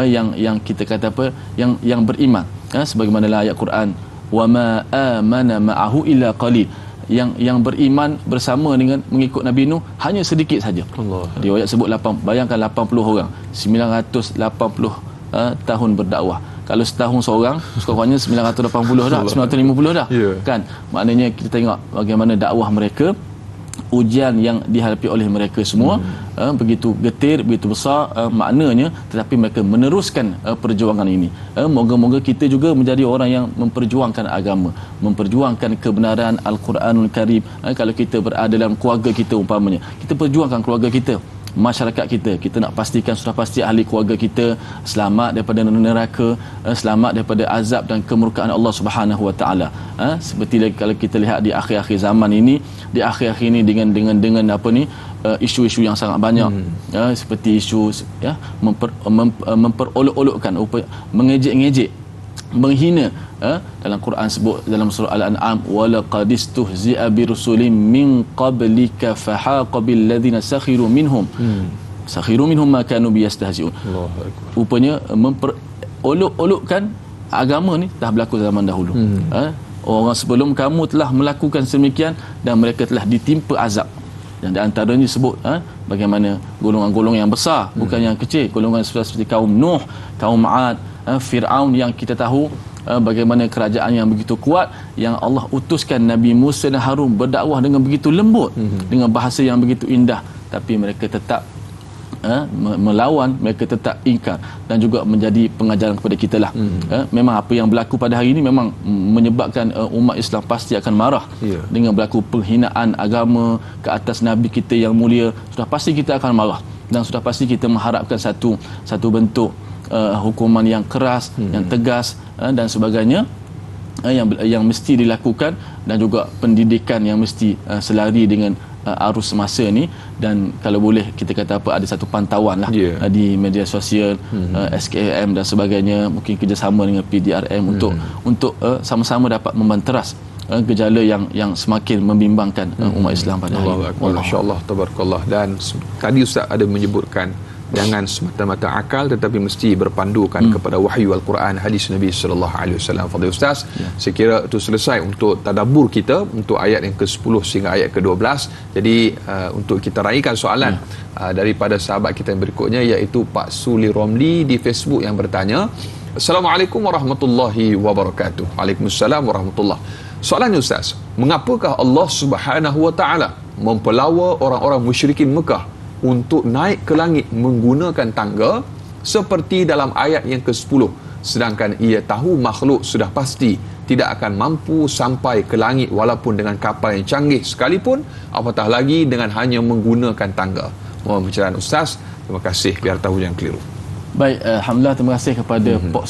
[SPEAKER 2] yang kita kata apa yang beriman. Sebagaimana ayat Quran, wa ma amana ma'ahu illa qalil, yang beriman bersama dengan mengikut Nabi Nuh hanya sedikit saja. Allah. Riwayat sebut bayangkan 80 orang, 980 tahun berdakwah. Kalau setahun seorang, sekurang-kurangnya 980 dah, 950 dah. Yeah. Kan? Maknanya kita tengok bagaimana dakwah mereka, ujian yang dihadapi oleh mereka semua begitu getir, begitu besar maknanya, tetapi mereka meneruskan perjuangan ini. Moga-moga kita juga menjadi orang yang memperjuangkan agama, memperjuangkan kebenaran Al-Quranul Karim. Kalau kita berada dalam keluarga kita umpamanya, kita perjuangkan keluarga kita masyarakat kita. Kita nak pastikan sudah pasti ahli keluarga kita selamat daripada neraka, selamat daripada azab dan kemurkaan Allah Subhanahu Wa Taala. Seperti kalau kita lihat di akhir-akhir zaman ini, di akhir-akhir ini dengan apa ni, isu-isu yang sangat banyak, seperti isu memperolok-olokkan, mengejek-ngejek, menghina. Dalam Quran sebut dalam surah Al-An'am, walaqad istuhzi'a birusulin min qablika fahaqa bil ladzina sakhiru minhum ma kanu biyastahzi'un. Rupanya memperolok-olokkan agama ni dah berlaku zaman dahulu. Orang sebelum kamu telah melakukan sedemikian dan mereka telah ditimpa azab. Dan di antaranya sebut bagaimana golongan-golongan yang besar, bukan yang kecil, golongan seperti kaum Nuh, kaum 'Ad, Fir'aun, yang kita tahu bagaimana kerajaan yang begitu kuat, yang Allah utuskan Nabi Musa dan Harun berdakwah dengan begitu lembut, dengan bahasa yang begitu indah, tapi mereka tetap melawan, mereka tetap ingkar, dan juga menjadi pengajaran kepada kita lah. Memang apa yang berlaku pada hari ini memang menyebabkan umat Islam pasti akan marah. Dengan berlaku penghinaan agama ke atas Nabi kita yang mulia, sudah pasti kita akan marah, dan sudah pasti kita mengharapkan satu bentuk hukuman yang keras, yang tegas dan sebagainya, yang mesti dilakukan, dan juga pendidikan yang mesti selari dengan arus semasa ni. Dan kalau boleh kita kata apa, ada satu pantauan lah di media sosial, SKM dan sebagainya, mungkin kerjasama dengan PDRM untuk sama-sama dapat membanteras gejala yang semakin membimbangkan umat Islam pada hari ini.
[SPEAKER 1] Masya-Allah, tabarakallah. Dan tadi Ustaz ada menyebutkan jangan semata-mata akal, tetapi mesti berpandukan kepada wahyu Al-Quran, hadis Nabi sallallahu alaihi wasallam. Fadil Ustaz, saya kira itu selesai untuk tadabbur kita untuk ayat yang ke-10 sehingga ayat ke-12. Jadi untuk kita raikan soalan daripada sahabat kita yang berikutnya, iaitu Pak Suli Romli di Facebook yang bertanya, Assalamualaikum warahmatullahi wabarakatuh. Waalaikumsalam warahmatullahi. Soalannya Ustaz, mengapakah Allah Subhanahu wa taala mempelawa orang-orang musyrikin Mekah untuk naik ke langit menggunakan tangga seperti dalam ayat yang ke-10, sedangkan ia tahu makhluk sudah pasti tidak akan mampu sampai ke langit walaupun dengan kapal yang canggih sekalipun, apatah lagi dengan hanya menggunakan tangga. Mohon pencerahan Ustaz. Terima kasih, biar tahu yang keliru.
[SPEAKER 2] Baik, alhamdulillah, terima kasih kepada Pak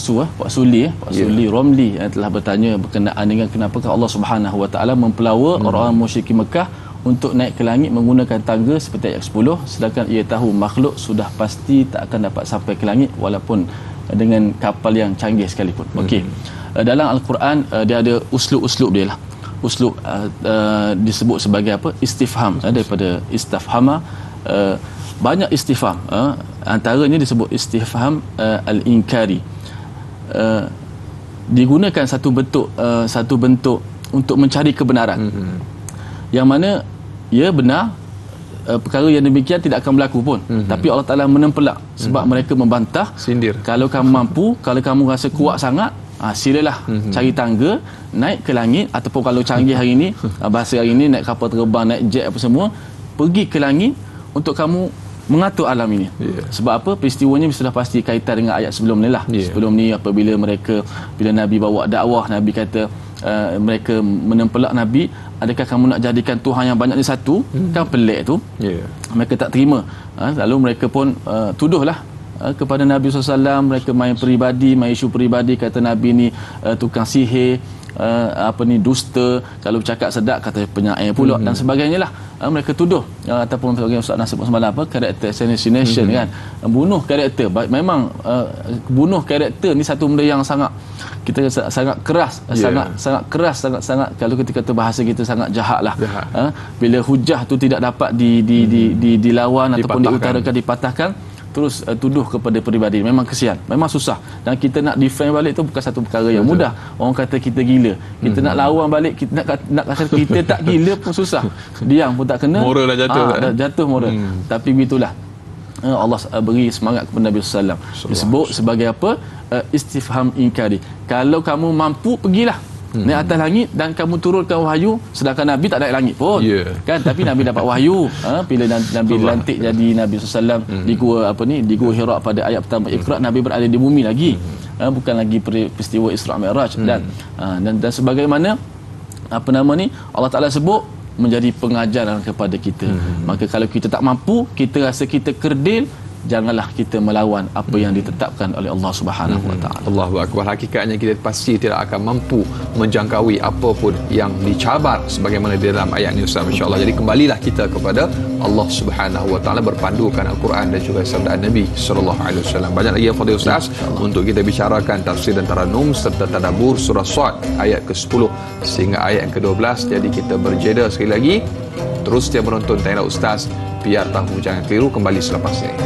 [SPEAKER 2] Suli Romli yang telah bertanya berkenaan dengan kenapakah Allah Subhanahu Wa Taala mempelawa orang-orang musyrik Mekah untuk naik ke langit menggunakan tangga seperti ayat 10, sedangkan ia tahu makhluk sudah pasti tak akan dapat sampai ke langit walaupun dengan kapal yang canggih sekalipun. Okey. Dalam Al-Quran dia ada uslub-uslub dia lah. Uslub disebut sebagai apa? Istifham, daripada istafhama. Banyak istifham, antaranya disebut istifham al-inkari. Digunakan satu bentuk untuk mencari kebenaran, yang mana ya benar, perkara yang demikian tidak akan berlaku pun, tapi Allah Ta'ala menempelak sebab mereka membantah,
[SPEAKER 1] sindir.
[SPEAKER 2] Kalau kamu mampu, kalau kamu rasa kuat sangat, silalah cari tangga, naik ke langit, ataupun kalau canggih hari ini, bahasa hari ini, naik kapal terbang, naik jet apa semua, pergi ke langit untuk kamu mengatur alam ini. Sebab apa? Peristiwanya sudah pasti kaitan dengan ayat sebelum ni lah. Sebelum ni apabila bila Nabi bawa dakwah, Nabi kata mereka menempelak Nabi, adakah kamu nak jadikan Tuhan yang banyaknya satu? Kan pelik tu. Mereka tak terima. Lalu mereka pun tuduhlah kepada Nabi SAW, mereka main peribadi, main isu peribadi, kata Nabi ni tukang sihir, dusta, kalau bercakap sedap kata penyair pula, dan sebagainya lah. Mereka tuduh, ataupun sebagai Ustaz Nasib semalam, character assassination, kan, bunuh karakter. Memang bunuh karakter ni satu benda yang sangat keras, sangat kalau kita kata bahasa kita sangat jahat lah. Bila hujah tu tidak dapat dilawan ataupun diutarakan, dipatahkan, terus tuduh kepada peribadi, memang kesian, memang susah. Dan kita nak defend balik tu bukan satu perkara yang mudah. Orang kata kita gila, kita nak lawan balik, kita nak kata kita tak gila pun susah, diam pun tak kena,
[SPEAKER 1] moral dah jatuh,
[SPEAKER 2] dah jatuh moral. Tapi begitulah, Allah beri semangat kepada Nabi SAW. Disebut sebagai apa? Istifham inkari. Kalau kamu mampu, pergilah naik atas langit dan kamu turunkan wahyu, sedangkan Nabi tak naik langit pun, kan, tapi Nabi dapat wahyu. Bila Nabi dilantik jadi Nabi SAW di gua Hira pada ayat pertama Iqra, Nabi berada di bumi lagi, bukan lagi peristiwa Isra Mi'raj. Dan sebagaimana Allah Ta'ala sebut menjadi pengajaran kepada kita. Maka kalau kita tak mampu, kita rasa kita kerdil, janganlah kita melawan apa yang ditetapkan oleh Allah Subhanahu Wa Taala.
[SPEAKER 1] Allahu akbar. Hakikatnya kita pasti tidak akan mampu menjangkaui apa pun yang dicabar sebagaimana di dalam ayat ini Ustaz, insya-Allah. Jadi kembalilah kita kepada Allah Subhanahu Wa Taala berpandukan Al-Quran dan juga sabda Nabi sallallahu alaihi wasallam. Banyak lagi yang fadil Ustaz untuk kita bicarakan tafsir dan taranum serta tadabbur surah Sad ayat ke-10 sehingga ayat yang ke-12. Jadi kita berjeda sekali lagi. Terus dia menonton Tanya Ustaz, biar tahu jangan keliru, kembali selepas ini.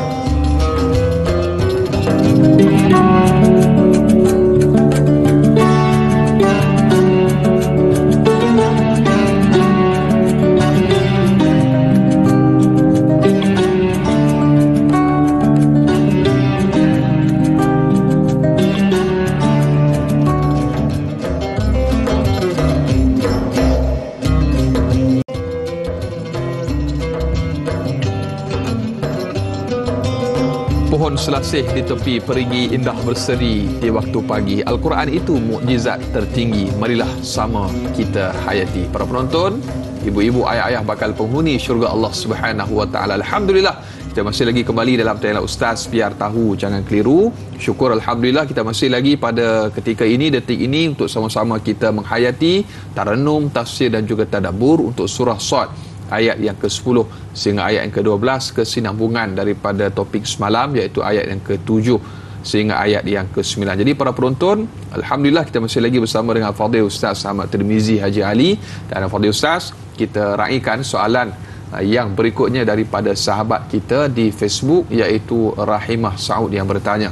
[SPEAKER 1] Pohon selasih di tepi perigi indah berseri di waktu pagi. Al-Quran itu mukjizat tertinggi. Marilah sama kita hayati. Para penonton, ibu-ibu, ayah-ayah bakal penghuni syurga Allah Subhanahu Wa Taala. Alhamdulillah, kita masih lagi kembali dalam Tanya Ustaz, biar tahu jangan keliru. Syukur Alhamdulillah kita masih lagi pada ketika ini, detik ini, untuk sama-sama kita menghayati taranum, tafsir dan juga tadabbur untuk surah Sad ayat yang ke-10 sehingga ayat yang ke-12, kesinambungan daripada topik semalam iaitu ayat yang ke-7 sehingga ayat yang ke-9. Jadi para penonton, Alhamdulillah kita masih lagi bersama dengan Fadil Ustaz Ahmad Tirmizi Haji Ali. Dan Fadil Ustaz, kita raikan soalan yang berikutnya daripada sahabat kita di Facebook iaitu Rahimah Saud yang bertanya.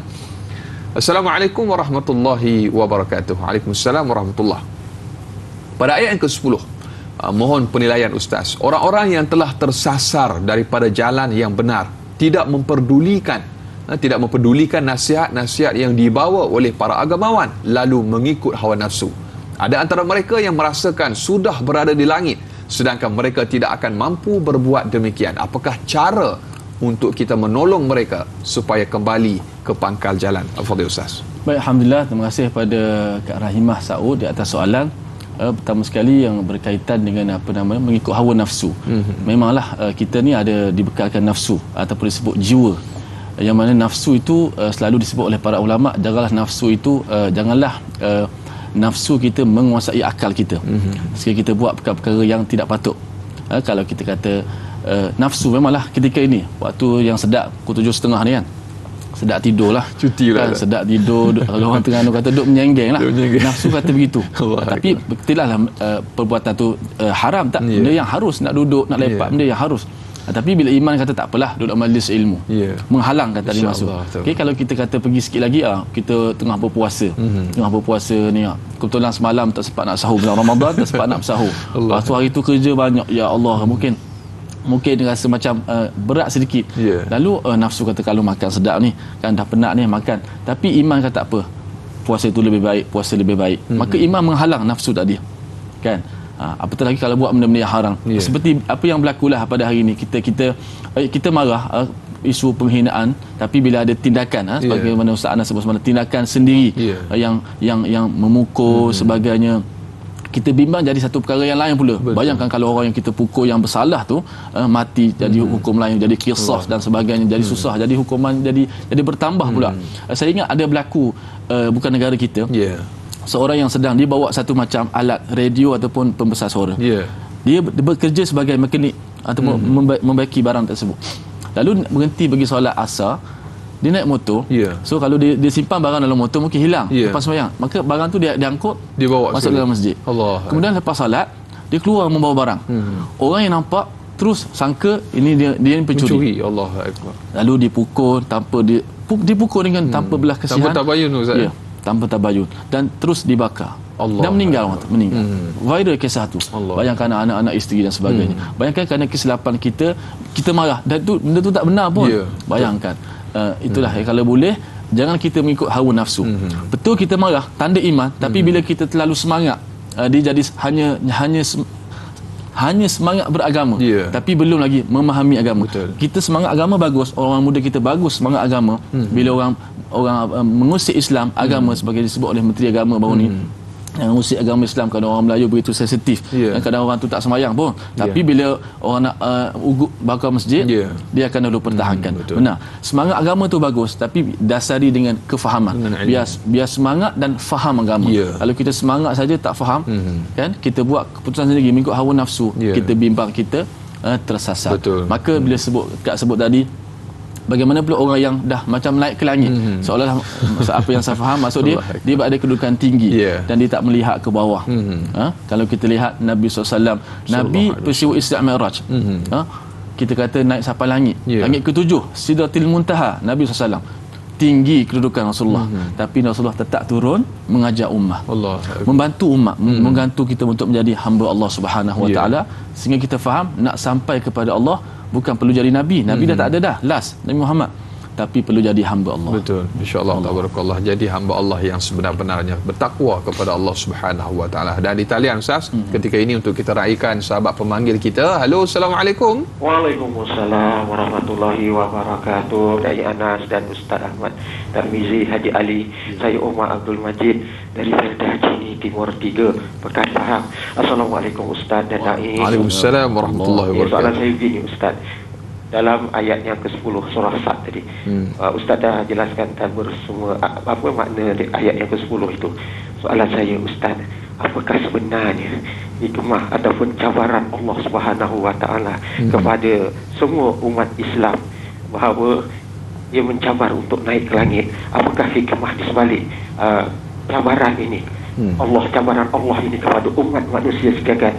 [SPEAKER 1] Assalamualaikum warahmatullahi wabarakatuh. Waalaikumsalam warahmatullahi. Pada ayat yang ke-10, mohon penilaian Ustaz. Orang-orang yang telah tersasar daripada jalan yang benar, tidak memperdulikan nasihat-nasihat yang dibawa oleh para agamawan, lalu mengikut hawa nafsu. Ada antara mereka yang merasakan sudah berada di langit, sedangkan mereka tidak akan mampu berbuat demikian. Apakah cara untuk kita menolong mereka supaya kembali ke pangkal jalan? Al-Fadhil Ustaz.
[SPEAKER 2] Baik, Alhamdulillah. Terima kasih kepada Kak Rahimah Saud di atas soalan. Pertama sekali yang berkaitan dengan mengikut hawa nafsu. Memanglah kita ni ada dibekalkan nafsu ataupun disebut jiwa. Yang mana nafsu itu selalu disebut oleh para ulama, janganlah nafsu kita menguasai akal kita. Sekali kita buat perkara-perkara yang tidak patut. Kalau kita kata nafsu, memanglah ketika ini waktu yang sedap pukul 7.30 ni kan, sedap tidur lah, cuti lah kan, sedap tidur. Kalau orang Terengganu kata duk menyenggeng lah, nafsu kata begitu. Tapi betullah perbuatan tu haram tak? Benda yang harus, nak duduk, nak lepak, benda yang harus. Tapi bila iman kata tak apalah, duduk majlis ilmu, menghalang kata dia masuk. Okay, kalau kita kata pergi sikit lagi, kita tengah berpuasa ni, kebetulan semalam tak sempat nak sahur bulan Ramadan, tak sempat nak sahur. Lepas tu hari tu kerja banyak, ya Allah, mungkin rasa macam berat sedikit. Lalu nafsu kata kalau makan sedap ni kan, dah penat ni makan, tapi iman kata apa, puasa itu lebih baik, puasa lebih baik. Maka iman menghalang nafsu tadi kan. Apatah lagi kalau buat benda-benda yang haram. Seperti apa yang berlakulah pada hari ini, kita marah isu penghinaan, tapi bila ada tindakan sebagaimana Ustaz Anas sebut semalam, tindakan sendiri yang memukul sebagainya, kita bimbang jadi satu perkara yang lain pula. Bayangkan kalau orang yang kita pukul yang bersalah tu mati, jadi hukum lain, jadi qisas dan sebagainya, jadi susah, jadi hukuman jadi bertambah pula. Saya ingat ada berlaku bukan negara kita, seorang yang sedang dibawa satu macam alat radio ataupun pembesar suara. Dia bekerja sebagai mekanik ataupun membaiki barang tersebut. Lalu berhenti bagi solat asar, dia naik motor. So kalau dia simpan barang dalam motor, mungkin hilang lepas sembahyang. Maka barang tu dia angkut, dibawa masuk dalam masjid. Kemudian lepas solat, dia keluar membawa barang. Orang yang nampak terus sangka ini dia pencuri. Allahuakbar. Lalu dipukul dipukul dengan tanpa belas kasihan. Tanpa tabayun Ustaz. Tanpa tabayun, dan terus dibakar. Dan meninggal orang tu, meninggal. Viral kisah tu. Bayangkan anak-anak, isteri dan sebagainya. Bayangkan kerana kesilapan kita marah, dan benda tu tak benar pun. Bayangkan. Itulah kalau boleh jangan kita mengikut hawa nafsu. Betul kita marah, tanda iman, tapi bila kita terlalu semangat, dia jadi hanya semangat beragama, tapi belum lagi memahami agama. Kita semangat agama bagus, orang muda kita bagus semangat agama. Bila orang mengusik Islam, agama sebagai disebut oleh Menteri Agama baru ni, musik agama Islam, kadang orang Melayu begitu sensitif, kadang orang tu tak sembahyang pun, tapi bila orang nak ugut bakar masjid, dia akan dulu pertahankan. Benar, semangat agama tu bagus, tapi dasari dengan kefahaman, biar semangat dan faham agama. Kalau kita semangat saja tak faham, kan, kita buat keputusan sendiri mengikut hawa nafsu, kita bimbang, kita tersasar. Maka bila sebut tadi, bagaimana pula orang yang dah macam naik ke langit, seolah-olah apa yang saya faham, maksud dia berada kedudukan tinggi, dan dia tak melihat ke bawah. Kalau kita lihat Nabi SAW, Nabi peristiwa Isra Mi'raj, kita kata naik sampai langit, langit ke-7, Sidratil Muntaha, Nabi SAW tinggi kedudukan Rasulullah, tapi Rasulullah tetap turun mengajar ummah, membantu ummah, membantu kita untuk menjadi hamba Allah Subhanahu Wa Taala, sehingga kita faham nak sampai kepada Allah bukan perlu jadi Nabi. Nabi dah tak ada dah, last Nabi Muhammad, tapi perlu jadi hamba Allah.
[SPEAKER 1] Betul, insya-Allah, tabarakallah. Jadi hamba Allah yang sebenar-benarnya, bertakwa kepada Allah Subhanahu Wa Taala. Dan di talian Ustaz, ketika ini untuk kita raikan sahabat pemanggil kita. Halo, Assalamualaikum.
[SPEAKER 3] Waalaikumsalam warahmatullahi wabarakatuh. Dai Anas dan Ustaz Ahmad Tarmizi Haji Ali. Saya Umar Abdul Majid dari Perda Cini Timur 3, Pekan Pahang. Assalamualaikum Ustaz dan Dai.
[SPEAKER 1] Waalaikumsalam warahmatullahi wabarakatuh.
[SPEAKER 3] Soalan saya begini Ustaz, dalam ayat yang ke-10 surah Sad tadi, Ustaz dah jelaskan semua apa makna ayat yang ke-10 itu. Soalan saya Ustaz, apakah sebenarnya hikmah ataupun cabaran Allah Subhanahu Wa Taala kepada semua umat Islam, bahawa ia mencabar untuk naik ke langit? Apakah hikmah di sebalik cabaran ini? Allah, cabaran Allah ini kepada umat manusia sekalian,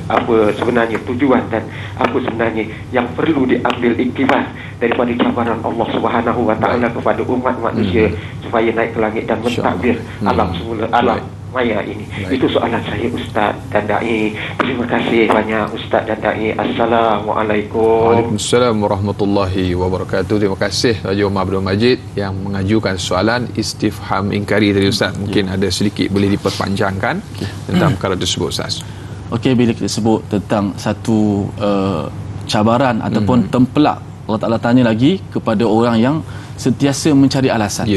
[SPEAKER 3] apa sebenarnya tujuan dan apa sebenarnya yang perlu diambil iktibar daripada cabaran Allah Subhanahu Wa Taala kepada umat manusia supaya naik ke langit dan mentadbir alam semula, alam maya ini. Itu soalan saya Ustaz dan Dai. Terima kasih banyak Ustaz dan Dai. Assalamualaikum.
[SPEAKER 1] Waalaikumsalam warahmatullahi wabarakatuh. Terima kasih Haji Umar Abdul Majid yang mengajukan soalan istifham ingkari tadi Ustaz. Mungkin ada sedikit boleh diperpanjangkan tentang perkara tersebut Ustaz.
[SPEAKER 2] Okey, bila kita sebut tentang satu cabaran ataupun tempelak, Allah Ta'ala tanya lagi kepada orang yang sentiasa mencari alasan.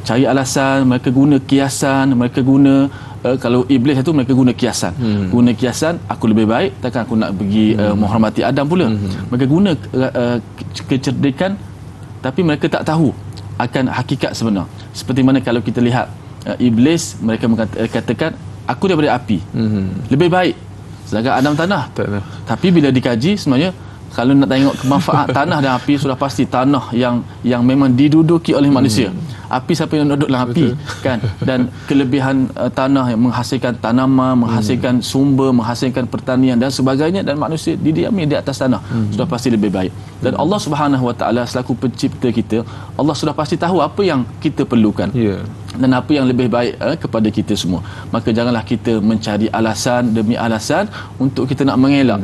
[SPEAKER 2] Cari alasan, mereka guna kiasan, mereka guna kalau iblis itu mereka guna kiasan. Guna kiasan, aku lebih baik, takkan aku nak pergi menghormati Adam pula. Mereka guna kecerdikan, tapi mereka tak tahu akan hakikat sebenar. Seperti mana kalau kita lihat iblis, mereka katakan aku daripada api, lebih baik, sedangkan Adam tanah. Tapi bila dikaji, sebenarnya kalau nak tengok kemanfaat tanah dan api, sudah pasti tanah yang memang diduduki oleh manusia. Api, siapa yang duduk dalam api, kan? Dan kelebihan tanah yang menghasilkan tanaman, menghasilkan sumber, menghasilkan pertanian dan sebagainya, dan manusia didiami di atas tanah, sudah pasti lebih baik. Dan Allah Subhanahu Wa Taala selaku pencipta kita, Allah sudah pasti tahu apa yang kita perlukan dan apa yang lebih baik kepada kita semua. Maka janganlah kita mencari alasan demi alasan untuk kita nak mengelak.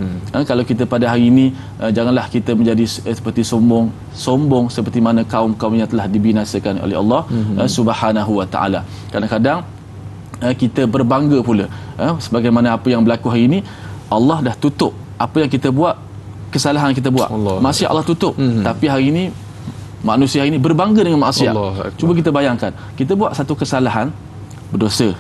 [SPEAKER 2] Kalau kita pada hari ini, janganlah kita menjadi seperti sombong seperti mana kaum-kaum yang telah dibinasakan oleh Allah Subhanahu Wa Taala. Kadang-kadang kita berbangga pula, sebagaimana apa yang berlaku hari ini, Allah dah tutup apa yang kita buat, kesalahan kita buat, maksiat Allah tutup. Tapi hari ini manusia ini berbangga dengan maksiat. Cuba kita bayangkan, kita buat satu kesalahan, berdosa,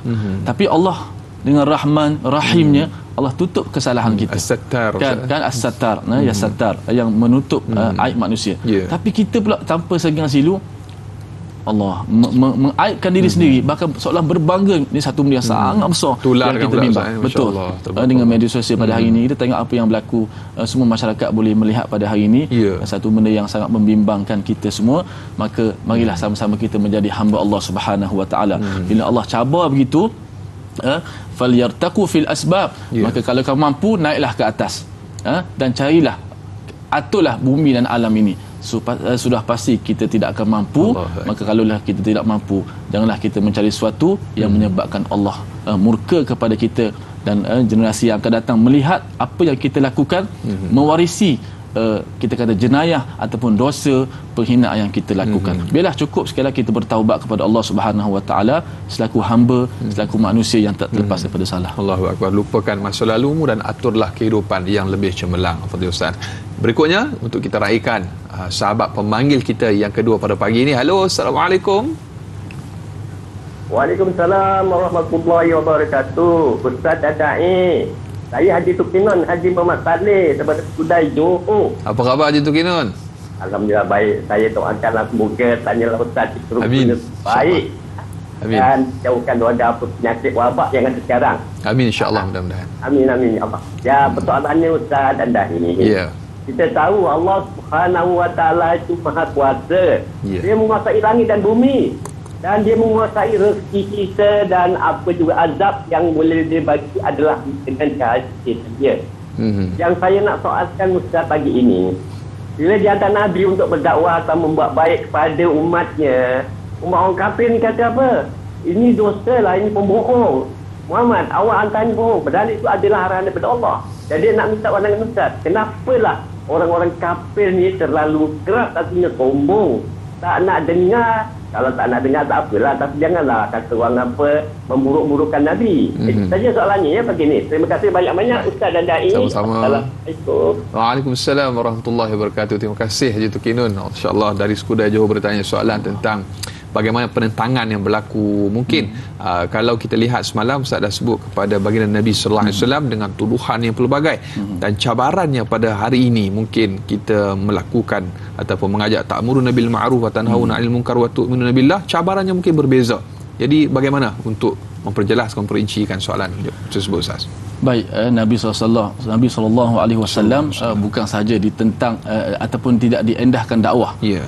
[SPEAKER 2] tapi Allah dengan Rahman Rahimnya, Allah tutup kesalahan kita.
[SPEAKER 1] As-Sattar,
[SPEAKER 2] kan As-Sattar, ya Sattar, yang menutup aib manusia. Tapi kita pula tanpa segan silu, Allah mengaibkan diri sendiri, bahkan seolah berbangga. Ini satu benda yang sangat besar yang kita bimbang. Betul. Dengan media sosial pada hari ini, kita tengok apa yang berlaku, semua masyarakat boleh melihat pada hari ini. Satu benda yang sangat membimbangkan kita semua. Maka marilah sama-sama kita menjadi hamba Allah Subhanahu Wa Taala. Bila Allah cabar begitu, falyartaqu fil asbab, maka kalau kamu mampu, naiklah ke atas, dan carilah, aturlah bumi dan alam ini. Sudah pasti kita tidak akan mampu. Maka kalaulah kita tidak mampu, janganlah kita mencari sesuatu yang menyebabkan Allah murka kepada kita, dan generasi yang akan datang melihat apa yang kita lakukan, mewarisi kita kata jenayah ataupun dosa penghinaan yang kita lakukan. Biarlah cukup sekali kita bertaubat kepada Allah Subhanahu Wa Taala selaku hamba, selaku manusia yang tak terlepas daripada salah.
[SPEAKER 1] Allahu Akbar. Lupakan masa lalumu dan aturlah kehidupan yang lebih cemerlang. Fadil Ustaz. Berikutnya untuk kita raikan sahabat pemanggil kita yang kedua pada pagi ini. Halo, Assalamualaikum.
[SPEAKER 4] Waalaikumsalam warahmatullahi wabarakatuh. Ustaz Adai. Saya Haji Tukinon, Haji Muhammad Saleh daripada Kudai, Johor.
[SPEAKER 1] Apa khabar Haji Tukinon?
[SPEAKER 4] Alhamdulillah baik. Saya doakanlah semoga tanyalah Ustaz terus baik.
[SPEAKER 1] Amin.
[SPEAKER 4] Dan jauhkan doa apa penyakit wabak yang ada sekarang.
[SPEAKER 1] Amin, insya-Allah, mudah-mudahan.
[SPEAKER 4] Amin amin ya Allah. Ya, persoalannya Ustaz Adai.
[SPEAKER 1] Ya.
[SPEAKER 4] Kita tahu Allah Subhanahu wa taala itu Maha Kuasa.
[SPEAKER 1] Ya.
[SPEAKER 4] Dia menguasai langit dan bumi. Dan dia menguasai rezeki kita dan apa juga azab yang boleh dia bagi adalah dengan kehajian dia. Yang saya nak soalkan Ustaz pagi ini, bila dia hantar Nabi untuk berdakwah atau membuat baik kepada umatnya, umat orang kafir ni kata apa? Ini dosa lah, ini pembohong. Muhammad, awak hantar ni bohong. Padahal itu adalah arahan daripada Allah. Jadi nak minta pandangan Ustaz, kenapalah orang-orang kafir ni terlalu keras hatinya, sombong, tak nak dengar. Kalau tak nak dengar tak apalah, tapi janganlah kata orang apa memburuk-burukkan Nabi. Itu saja soalannya ya pagi ni. Terima kasih banyak-banyak Ustaz dan Dai.
[SPEAKER 1] Sama-sama.
[SPEAKER 4] Assalamualaikum.
[SPEAKER 1] Waalaikumsalam warahmatullahi wabarakatuh. Terima kasih Haji Tukinun. Insya-Allah dari Skudai Johor bertanya soalan tentang bagaimana penentangan yang berlaku. Mungkin kalau kita lihat semalam Ustaz dah sebut kepada baginda Nabi sallallahu alaihi wasallam dengan tuduhan yang pelbagai dan cabarannya pada hari ini mungkin kita melakukan ataupun mengajak ta'muruna bil ma'ruf wa tanhauna 'anil munkar wa tu'minuna billah, cabarannya mungkin berbeza. Jadi bagaimana untuk memperjelaskan, memperincikan soalan tersebut Ustaz?
[SPEAKER 2] Baik, Nabi sallallahu alaihi wasallam bukan saja ditentang ataupun tidak diendahkan dakwah.
[SPEAKER 1] Ya.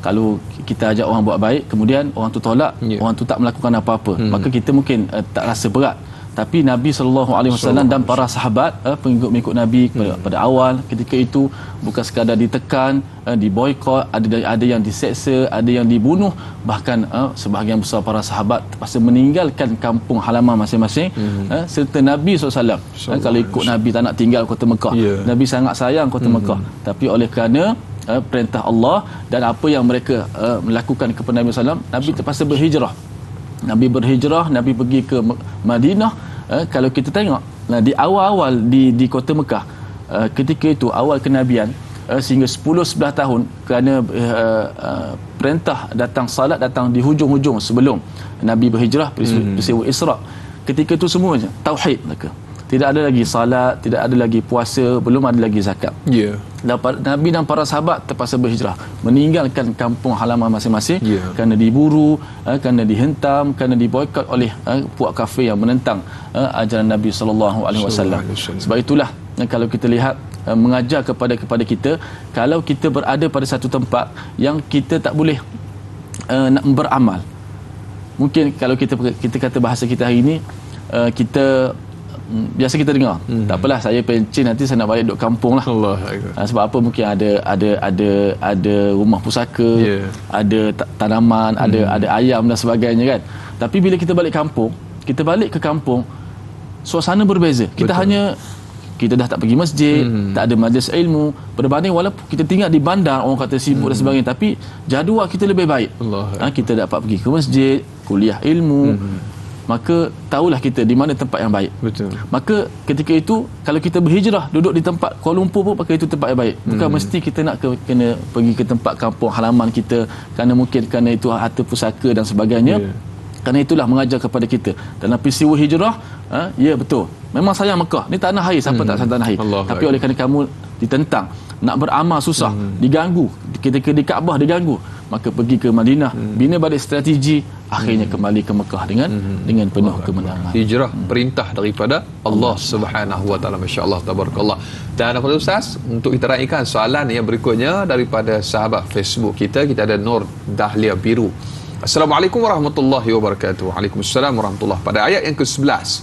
[SPEAKER 2] Kalau kita ajak orang buat baik, kemudian orang tu tolak, orang tu tak melakukan apa-apa, maka kita mungkin tak rasa berat. Tapi Nabi SAW dan para sahabat pengikut-pengikut Nabi pada awal ketika itu bukan sekadar ditekan, diboikot, ada yang diseksa, ada yang dibunuh, bahkan sebahagian besar para sahabat terpaksa meninggalkan kampung halaman masing-masing serta Nabi SAW. Kalau ikut Nabi tak nak tinggal kota Mekah, Nabi sangat sayang kota Mekah, tapi oleh kerana perintah Allah dan apa yang mereka melakukan kepada Nabi SAW, Nabi terpaksa berhijrah. Nabi berhijrah, Nabi pergi ke Madinah. Kalau kita tengok di awal-awal di kota Mekah, ketika itu awal kenabian, sehingga 10-11 tahun kerana perintah datang, salat datang di hujung-hujung sebelum Nabi berhijrah, peristiwa Isra. Ketika itu semuanya tauhid mereka. Tidak ada lagi salat, tidak ada lagi puasa, belum ada lagi zakat. Ya. Nabi dan para sahabat terpaksa berhijrah, meninggalkan kampung halaman masing-masing kerana diburu, kerana dihentam, kerana diboikot oleh puak kafir yang menentang ajaran Nabi sallallahu alaihi wasallam. Sebab itulah kalau kita lihat mengajar kepada kita, kalau kita berada pada satu tempat yang kita tak boleh nak beramal. Mungkin kalau kita kata bahasa kita hari ini, kita biasa kita dengar, tak apalah saya pencin, nanti saya nak balik duduk kampung lah. Sebab apa, mungkin ada rumah pusaka, ada tanaman, ada ayam dan sebagainya kan. Tapi bila kita balik kampung, kita balik ke kampung, suasana berbeza. Kita dah tak pergi masjid, tak ada majlis ilmu, berbanding walaupun kita tinggal di bandar, orang kata sibuk dan sebagainya, tapi jadual kita lebih baik. Kita dapat pergi ke masjid, kuliah ilmu, maka tahulah kita di mana tempat yang baik. Betul. Maka ketika itu kalau kita berhijrah duduk di tempat Kuala Lumpur pun, maka itu tempat yang baik. Bukan mesti kita nak kena pergi ke tempat kampung halaman kita kerana itu harta pusaka dan sebagainya. Kerana itulah mengajar kepada kita dalam peristiwa hijrah. Ya betul, memang sayang Mekah ni tanah air, siapa tak sayang tanah air. Tapi oleh kerana kamu ditentang, nak beramal susah, diganggu, ketika di Kaabah diganggu, maka pergi ke Madinah, bina balik strategi, akhirnya kembali ke Mekah dengan penuh kemenangan. Hijrah
[SPEAKER 1] perintah daripada Allah Subhanahu wa taala. Masya-Allah, tabarakallah. Dan apa Ustaz, untuk kita raikan soalan yang berikutnya daripada sahabat Facebook kita ada Nur Dahlia Biru. Assalamualaikum warahmatullahi wabarakatuh. Waalaikumsalam warahmatullahi. Pada ayat yang ke-11,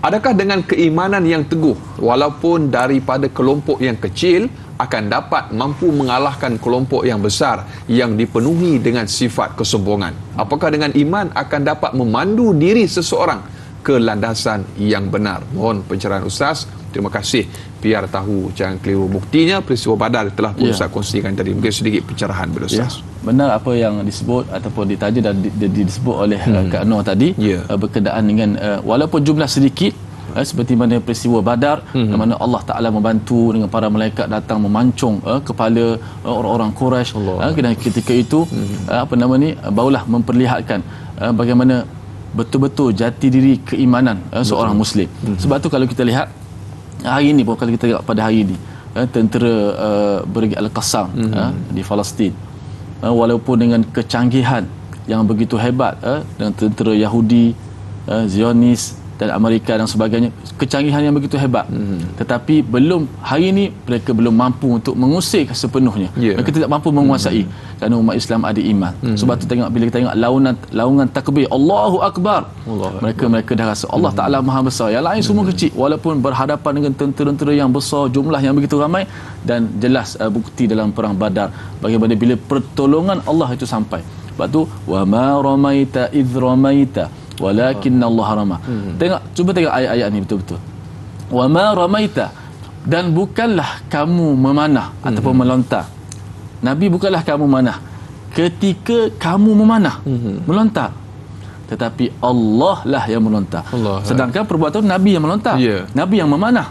[SPEAKER 1] adakah dengan keimanan yang teguh walaupun daripada kelompok yang kecil akan dapat mampu mengalahkan kelompok yang besar yang dipenuhi dengan sifat kesombongan? Apakah dengan iman akan dapat memandu diri seseorang ke landasan yang benar? Mohon pencerahan Ustaz. Terima kasih. Biar tahu jangan keliru. Buktinya peristiwa Badar telah pun Ustaz kongsikan tadi. Mungkin sedikit pencerahan pada Ustaz.
[SPEAKER 2] Benar apa yang disebut ataupun ditaja dan disebut oleh Kak Noor tadi, berkenaan dengan walaupun jumlah sedikit, seperti mana peristiwa Badar, di mana Allah Ta'ala membantu dengan para malaikat datang memancung kepala orang-orang Quraisy, dan ketika itu barulah memperlihatkan bagaimana betul-betul jati diri keimanan seorang Muslim. Sebab tu kalau kita lihat hari ini, kalau kita lihat pada hari ini, tentera Brigade Al-Qassam di Palestin, walaupun dengan kecanggihan yang begitu hebat dengan tentera Yahudi, Zionis dan Amerika dan sebagainya, kecanggihan yang begitu hebat, tetapi belum hari ini mereka belum mampu untuk mengusir sepenuhnya. Mereka tidak mampu menguasai kerana umat Islam ada iman. Sebab tu tengok, bila kita tengok laungan takbir Allahu Akbar, mereka dah rasa Allah Ta'ala Maha Besar, yang lain semua kecil, walaupun berhadapan dengan tentera-tentera yang besar, jumlah yang begitu ramai. Dan jelas bukti dalam perang Badar bagaimana bila pertolongan Allah itu sampai. Sebab tu wa ma ramaita idh ramaita walakinna Allah rama. Cuba tengok ayat-ayat ni betul-betul. Wa ma ramaita, dan bukanlah kamu memanah ataupun melontar. Nabi bukanlah kamu memanah ketika kamu memanah, melontar, tetapi Allah lah yang melontar. Sedangkan perbuatan Nabi yang melontar, Nabi yang memanah.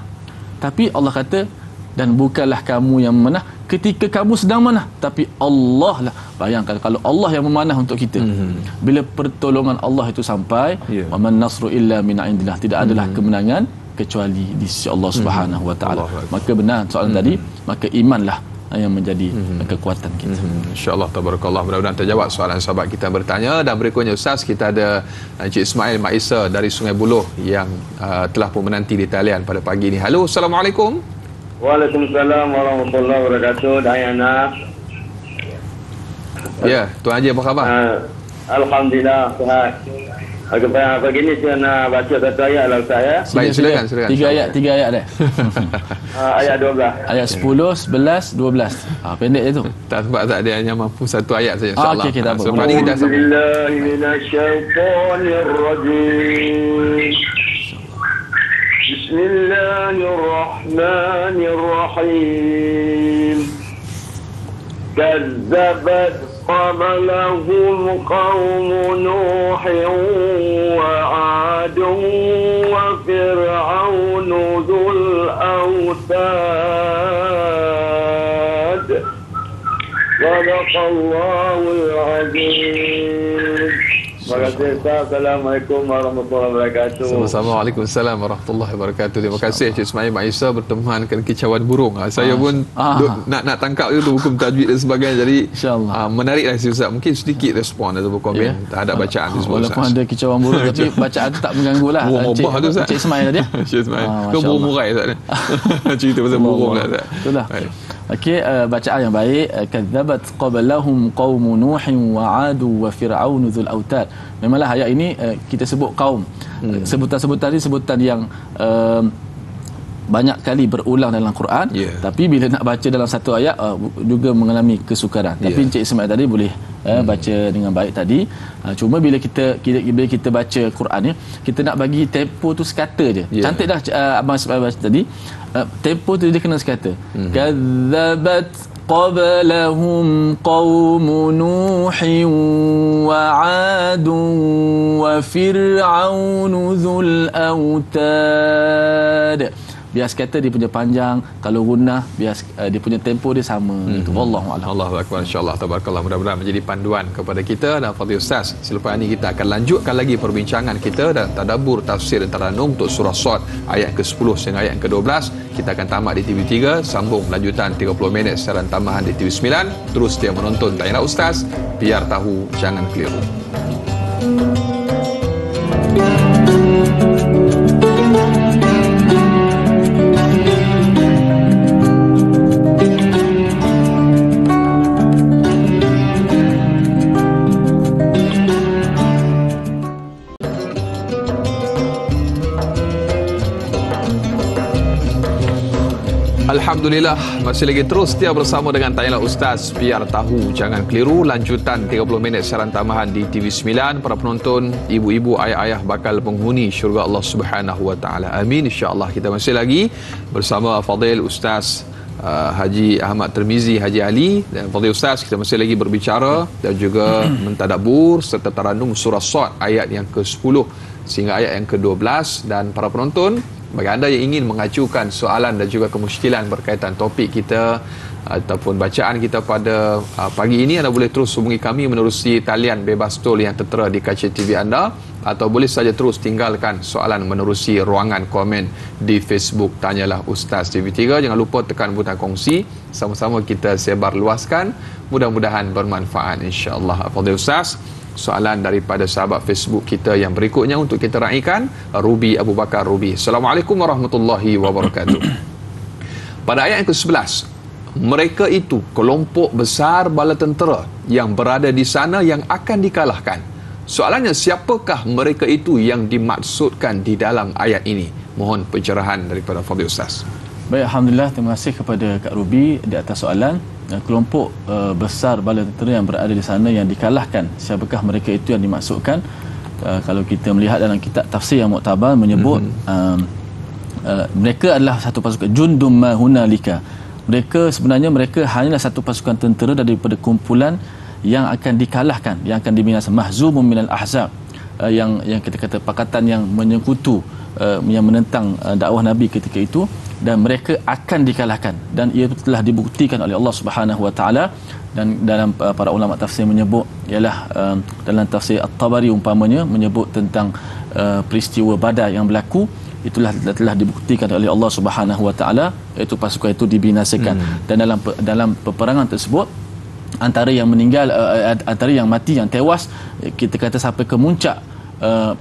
[SPEAKER 2] Tapi Allah kata, dan bukanlah kamu yang memanah ketika kamu sedang manah, tapi Allah lah. Bayangkan kalau Allah yang memanah untuk kita, bila pertolongan Allah itu sampai, wa man nasru illa min indillah, tidak adalah kemenangan kecuali di sisi Allah Subhanahu wa taala. Maka benar soalan tadi, maka imanlah yang menjadi kekuatan kita.
[SPEAKER 1] InsyaAllah, tabarakallah. Mudah-mudahan terjawab soalan sahabat kita bertanya. Dan berikutnya Ustaz, kita ada Encik Ismail Mak Isa dari Sungai Buloh yang telah pun menanti di talian pada pagi ini. Halo, Assalamualaikum.
[SPEAKER 5] Waalaikumsalam warahmatullahi wabarakatuh. Dayana.
[SPEAKER 1] Ya, Tuan Haji apa khabar?
[SPEAKER 5] Alhamdulillah sihat. Pagi ni saya nak baca satu ayat lah Ustaz ya.
[SPEAKER 1] Baik, silakan.
[SPEAKER 2] Tiga ayat dah.
[SPEAKER 5] Ayat 12.
[SPEAKER 2] Ayat 10, 11, 12. Pendek je tu.
[SPEAKER 1] Tak, sebab tak ada, hanya mampu satu ayat saja, insyaAllah.
[SPEAKER 2] Okey, tak apa.
[SPEAKER 1] Sebab ni kita sambung.
[SPEAKER 5] Billahi minasyaitonirrajim. Bismillahirrahmanirrahim. Kazzabat qablahum qaumun Nuhin wa 'adun wa fir'aun dzul autad. Sadaqallahul azim. Terima kasih Ustaz. Assalamualaikum warahmatullahi wabarakatuh.
[SPEAKER 1] Sama-sama. Waalaikumsalam warahmatullahi wabarakatuh. Terima kasih Encik Ismail Mak Isa berteman dengan kicauan burung. Saya pun nak tangkap itu hukum tajwid dan sebagainya. Jadi menariklah si Ustaz. Mungkin sedikit respon atau komen terhadap bacaan itu semua.
[SPEAKER 2] Walaupun ada kicauan burung tapi bacaan tu tak mengganggu lah. Encik Ismail tadi.
[SPEAKER 1] Encik Ismail. Ke burung murai Ustaz. Cerita pasal burung lah Ustaz.
[SPEAKER 2] Itulah. Okey, bacaan yang baik. Kadzabat qablahum qaumun Nuhin wa 'adu wa fir'aun dzul autad. Memanglah ayat ini kita sebut kaum. Sebutan-sebutan ini sebutan yang banyak kali berulang dalam Quran, tapi bila nak baca dalam satu ayat juga mengalami kesukaran. Tapi Encik Ismail tadi boleh baca dengan baik tadi. Cuma bila kita baca Quran ni, kita nak bagi tempo tu sekata je. Cantik dah Abang Ismail baca tadi. Tempo tu dia kena sekata. Kadzabat qablahum qaumun Nuhin wa 'adun wa fir'aun dzul autad. Bias kata dia punya panjang, kalau gunnah bias dia punya tempo dia sama. Wallahu a'lam.
[SPEAKER 1] Allahu akbar. Insyaallah, tabarakallah. Mudah-mudahan menjadi panduan kepada kita. Dan Fadil Ustaz, selepas ini kita akan lanjutkan lagi perbincangan kita dan tadabbur tafsir dan taranum untuk surah Sad ayat ke-10 sehingga ayat ke-12. Kita akan tamat di TV3, sambung lanjutan 30 minit siaran tambahan di TV9. Terus setia menonton Tanya Ustaz, biar tahu jangan keliru. Alhamdulillah, masih lagi terus setia bersama dengan Tanya Ustaz, biar tahu jangan keliru. Lanjutan 30 minit siaran tambahan di TV9. Para penonton, ibu-ibu, ayah-ayah bakal penghuni syurga Allah Subhanahu wa taala. Amin, insya-Allah. Kita masih lagi bersama Fadil Ustaz Haji Ahmad Tirmizi Haji Ali dan Fadil Ustaz. Kita masih lagi berbicara dan juga mentadabbur serta taranum surah Sad ayat yang ke-10 sehingga ayat yang ke-12. Dan para penonton, bagi anda yang ingin mengajukan soalan dan juga kemusykilan berkaitan topik kita ataupun bacaan kita pada pagi ini, anda boleh terus hubungi kami menerusi talian bebas tol yang tertera di kaca TV anda, atau boleh saja terus tinggalkan soalan menerusi ruangan komen di Facebook Tanyalah Ustaz TV3. Jangan lupa tekan butang kongsi, sama-sama kita sebar luaskan, mudah-mudahan bermanfaat insya-Allah. Fadil Ustaz, soalan daripada sahabat Facebook kita yang berikutnya untuk kita raikan, Ruby Abu Bakar Ruby. Assalamualaikum warahmatullahi wabarakatuh. Pada ayat yang ke-11, mereka itu kelompok besar bala tentera yang berada di sana yang akan dikalahkan. Soalannya, siapakah mereka itu yang dimaksudkan di dalam ayat ini? Mohon pencerahan daripada Fadil Ustaz.
[SPEAKER 2] Baik, alhamdulillah, terima kasih kepada Kak Ruby di atas soalan. Kelompok besar bala tentera yang berada di sana yang dikalahkan, siapakah mereka itu yang dimaksudkan? Kalau kita melihat dalam kitab tafsir yang muktabar menyebut mereka adalah satu pasukan jundum ma hunalika. Mereka sebenarnya hanyalah satu pasukan tentera daripada kumpulan yang akan dikalahkan, yang akan dibinasa, mahzumun minal ahzab, yang kita kata pakatan yang menyekutu, yang menentang dakwah Nabi ketika itu, dan mereka akan dikalahkan, dan ia telah dibuktikan oleh Allah Subhanahu Wa Taala. Dan dalam para ulama tafsir menyebut, ialah dalam tafsir At-Tabari umpamanya menyebut tentang peristiwa Badar yang berlaku, itulah telah dibuktikan oleh Allah Subhanahu Wa Taala, iaitu pasukan itu dibinasakan. Dan dalam peperangan tersebut, antara yang meninggal, antara yang mati, yang tewas, kita kata sampai ke muncak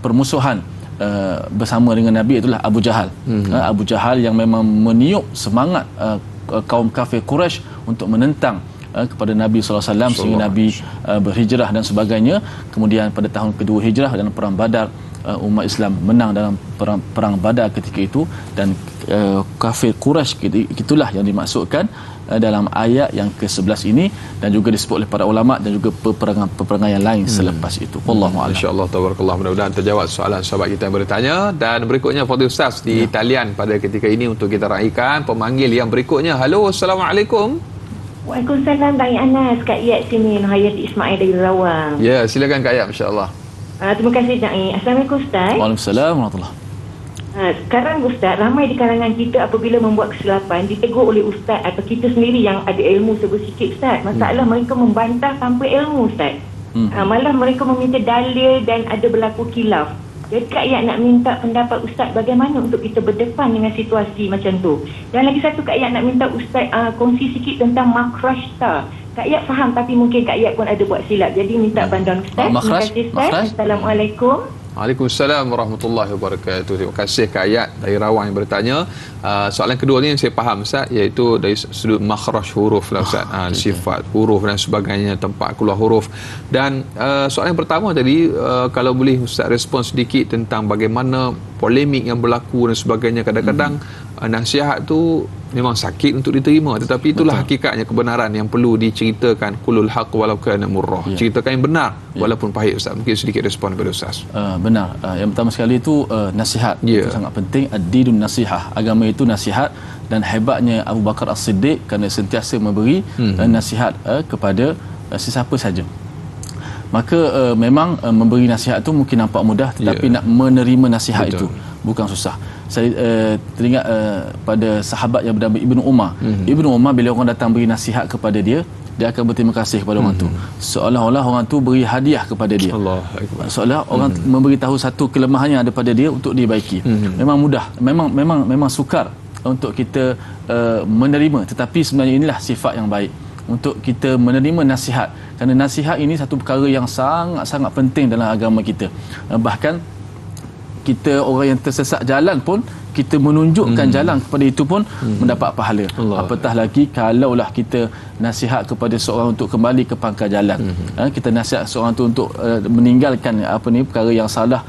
[SPEAKER 2] permusuhan bersama dengan Nabi, itulah Abu Jahal. Abu Jahal yang memang meniup semangat kaum kafir Quraisy untuk menentang kepada Nabi SAW sehingga Nabi berhijrah dan sebagainya. Kemudian pada tahun kedua hijrah dalam perang Badar, umat Islam menang dalam perang Badar ketika itu, dan kafir Quraisy itulah yang dimaksudkan dalam ayat yang ke-11 ini, dan juga disebut oleh para ulama, dan juga peperangan yang lain selepas itu. Wallahu a'lam.
[SPEAKER 1] Insya-Allah, tabarakallah, mudah-mudahan terjawab soalan sahabat kita yang bertanya. Dan berikutnya Fadil Ustaz di talian pada ketika ini untuk kita raikan pemanggil yang berikutnya. Halo, assalamualaikum.
[SPEAKER 6] Waalaikumsalam, Dai Anas, Kak Yat sini, Hayati Ismail dari Rawang.
[SPEAKER 1] Ya, silakan Kak Yat, insya-Allah.
[SPEAKER 6] Terima kasih, Dai. Assalamualaikum Ustaz.
[SPEAKER 2] Waalaikumsalam warahmatullahi.
[SPEAKER 6] Sekarang Ustaz, ramai di kalangan kita apabila membuat kesilapan ditegur oleh Ustaz atau kita sendiri yang ada ilmu sedikit Ustaz. Masalah mereka membantah tanpa ilmu Ustaz. Malah mereka meminta dalil dan ada berlaku khilaf. Jadi Kak Yat nak minta pendapat Ustaz bagaimana untuk kita berdepan dengan situasi macam tu. Dan lagi satu, Kak Yat nak minta Ustaz kongsi sikit tentang makrashta. Kak Yat faham tapi mungkin Kak Yat pun ada buat silap. Jadi minta bantuan Ustaz. Terima kasih Ustaz. Assalamualaikum.
[SPEAKER 1] Waalaikumsalam warahmatullahi wabarakatuh. Terima kasih Kak Ayat dari Rawang yang bertanya. Soalan kedua ni yang saya faham Ustaz, iaitu dari sudut makhraj huruf lah Ustaz, sifat huruf dan sebagainya, tempat keluar huruf. Dan soalan yang pertama tadi, kalau boleh Ustaz respon sedikit tentang bagaimana polemik yang berlaku dan sebagainya. Kadang-kadang nasihat tu memang sakit untuk diterima, tetapi itulah hakikatnya kebenaran yang perlu diceritakan. Qulul haqq walau kana murrah. Ceritakan yang benar walaupun pahit Ustaz. Mungkin sedikit respon pada Ustaz.
[SPEAKER 2] Benar. Yang pertama sekali itu nasihat. Itu sangat penting. Ad-dinun nasihah. Agama itu nasihat, dan hebatnya Abu Bakar As-Siddiq kerana sentiasa memberi nasihat kepada sesiapa saja. Maka memang memberi nasihat itu mungkin nampak mudah, tetapi nak menerima nasihat itu bukan susah. Saya teringat pada sahabat yang bernama Ibnu Umar. Ibnu Umar bila orang datang beri nasihat kepada dia, dia akan berterima kasih kepada orang tu, seolah-olah orang tu beri hadiah kepada dia. Seolah orang memberitahu satu kelemahan yang ada pada dia untuk dibaiki. Memang mudah, memang sukar untuk kita menerima, tetapi sebenarnya inilah sifat yang baik untuk kita menerima nasihat, kerana nasihat ini satu perkara yang sangat-sangat penting dalam agama kita. Bahkan kita orang yang tersesat jalan pun, kita menunjukkan jalan kepada itu pun mendapat pahala. Apatah lagi kalaulah kita nasihat kepada seorang untuk kembali ke pangkal jalan. Kita nasihat seorang tu untuk meninggalkan perkara yang salah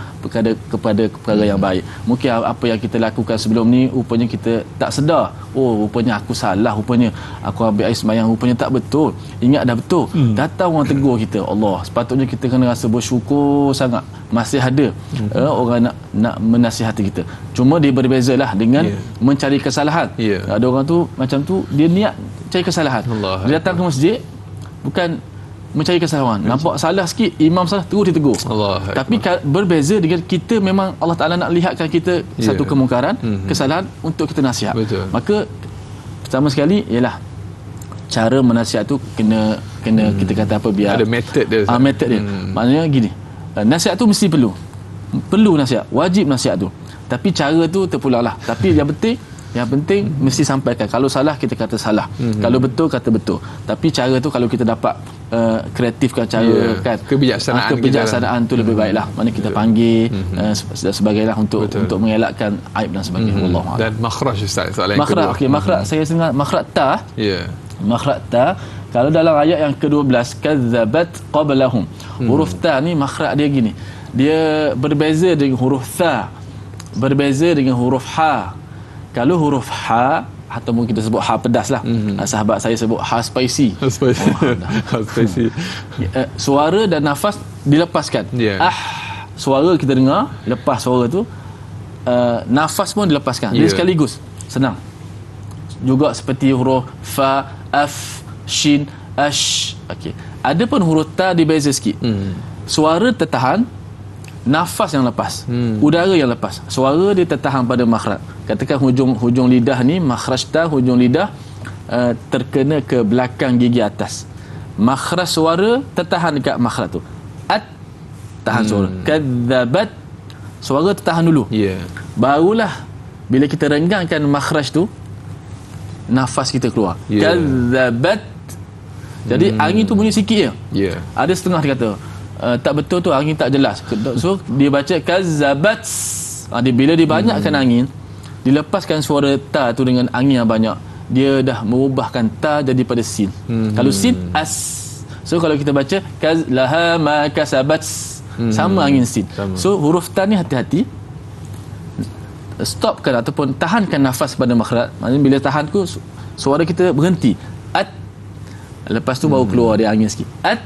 [SPEAKER 2] kepada perkara yang baik. Mungkin apa yang kita lakukan sebelum ni rupanya kita tak sedar. Oh, rupanya aku salah, rupanya aku ambil air sembahyang rupanya tak betul. Ingat dah betul. Datang orang tegur kita, Allah, sepatutnya kita kena rasa bersyukur sangat masih ada orang nak menasihati kita. Cuma dia berbezalah dengan mencari kesalahan. Ada orang tu macam tu, dia niat cari kesalahan. Dia datang ke masjid bukan mencari kesalahan. Nampak salah sikit, imam salah, terus ditegur. Tapi berbeza dengan kita, memang Allah Ta'ala nak lihatkan kita satu kemungkaran, kesalahan untuk kita nasihat. Maka pertama sekali ialah cara menasihat tu kena kita kata apa, biar
[SPEAKER 1] ada method dia.
[SPEAKER 2] Method dia. Maknanya gini, nasihat tu mesti perlu nasihat, wajib nasihat tu. Tapi cara tu terpulang lah. Tapi yang penting mesti sampaikan. Kalau salah kita kata salah, kalau betul kata betul. Tapi cara tu kalau kita dapat kreatifkan cara, kan, kebijaksanaan tu lebih baiklah. Mana kita panggil dan sebagainya untuk mengelakkan aib dan sebagainya. Wallahu a'lam.
[SPEAKER 1] Dan makhraj Ustaz, soalan yang kedua.
[SPEAKER 2] Okey, makhraj saya dengar makhraj ta. Makhraj ta, kalau dalam ayat yang ke-12, kadzabat qablahum, huruf ta ni makhraj dia gini, dia berbeza dengan huruf tha, berbeza dengan huruf ha. Kalau huruf ha, ataupun kita sebut ha pedas lah, sahabat saya sebut ha spicy. Spicy. Suara dan nafas dilepaskan. Suara kita dengar, lepas suara tu, nafas pun dilepaskan. Jadi sekaligus, senang. Juga seperti huruf fa, af, shin, ash. Okey. Ada pun huruf ta dibeza sikit. Suara tertahan, nafas yang lepas, udara yang lepas. Suara dia tertahan pada makhraj. Katakan hujung lidah ni, makhraj ta, hujung lidah terkena ke belakang gigi atas. Makhraj suara tertahan dekat makhraj tu. At, tahan suara. Kadzabat, suara tertahan dulu. Barulah bila kita renggangkan makhraj tu, nafas kita keluar. Kadzabat. Jadi angin tu bunyi sikit je. Ada setengah dia kata tak betul tu, angin tak jelas. So dia baca kazzabat. Bila dibanyakkan angin, dilepaskan suara ta tu dengan angin yang banyak, dia dah mengubahkan ta jadi pada sin. Kalau sin, as. So kalau kita baca laha ma kasabat, sama angin sin. So huruf ta ni hati-hati, stopkan ataupun tahankan nafas pada makhraj. Maksudnya bila tahan tu, suara kita berhenti. At, lepas tu baru keluar dia angin sikit. At.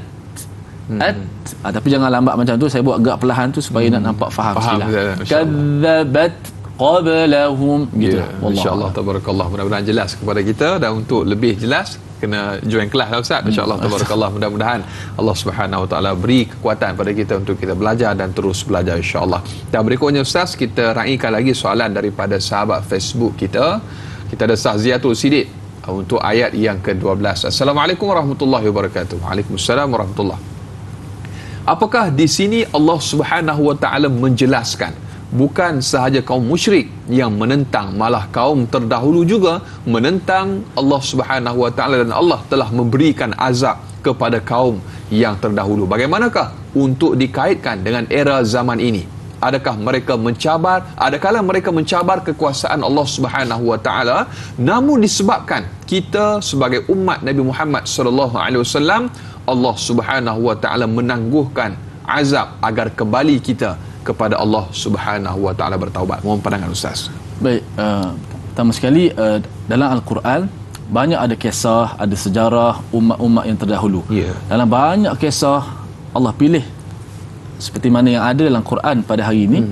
[SPEAKER 2] Tapi jangan lambat macam tu. Saya buat agak perlahan tu supaya nak nampak faham sikitlah. Kadzabat qablahum, gitu.
[SPEAKER 1] Insya-Allah, tabarakallah. Mudah-mudahan jelas kepada kita, dan untuk lebih jelas kena join kelas lah Ustaz. Insya-Allah, tabarakallah. Mudah-mudahan Allah Subhanahu Wa Taala beri kekuatan pada kita untuk kita belajar dan terus belajar, insya-Allah. Dan berikutnya Ustaz, kita raikan lagi soalan daripada sahabat Facebook kita. Kita ada Sahziatul Sidik untuk ayat yang ke-12. Assalamualaikum warahmatullahi wabarakatuh. Waalaikumsalam warahmatullahi. Apakah di sini Allah Subhanahu Wa Taala menjelaskan bukan sahaja kaum musyrik yang menentang, malah kaum terdahulu juga menentang Allah Subhanahu Wa Taala, dan Allah telah memberikan azab kepada kaum yang terdahulu. Bagaimanakah untuk dikaitkan dengan era zaman ini? Adakah mereka mencabar? Adakala mereka mencabar kekuasaan Allah Subhanahu Wa Taala, namun disebabkan kita sebagai umat Nabi Muhammad sallallahu alaihi wasallam, Allah Subhanahu Wa Taala menangguhkan azab agar kembali kita kepada Allah Subhanahu Wa Taala bertaubat. Mohon pandangan Ustaz.
[SPEAKER 2] Baik, pertama sekali dalam Al-Quran banyak ada kisah, ada sejarah umat-umat yang terdahulu. Dalam banyak kisah Allah pilih seperti mana yang ada dalam Quran pada hari ini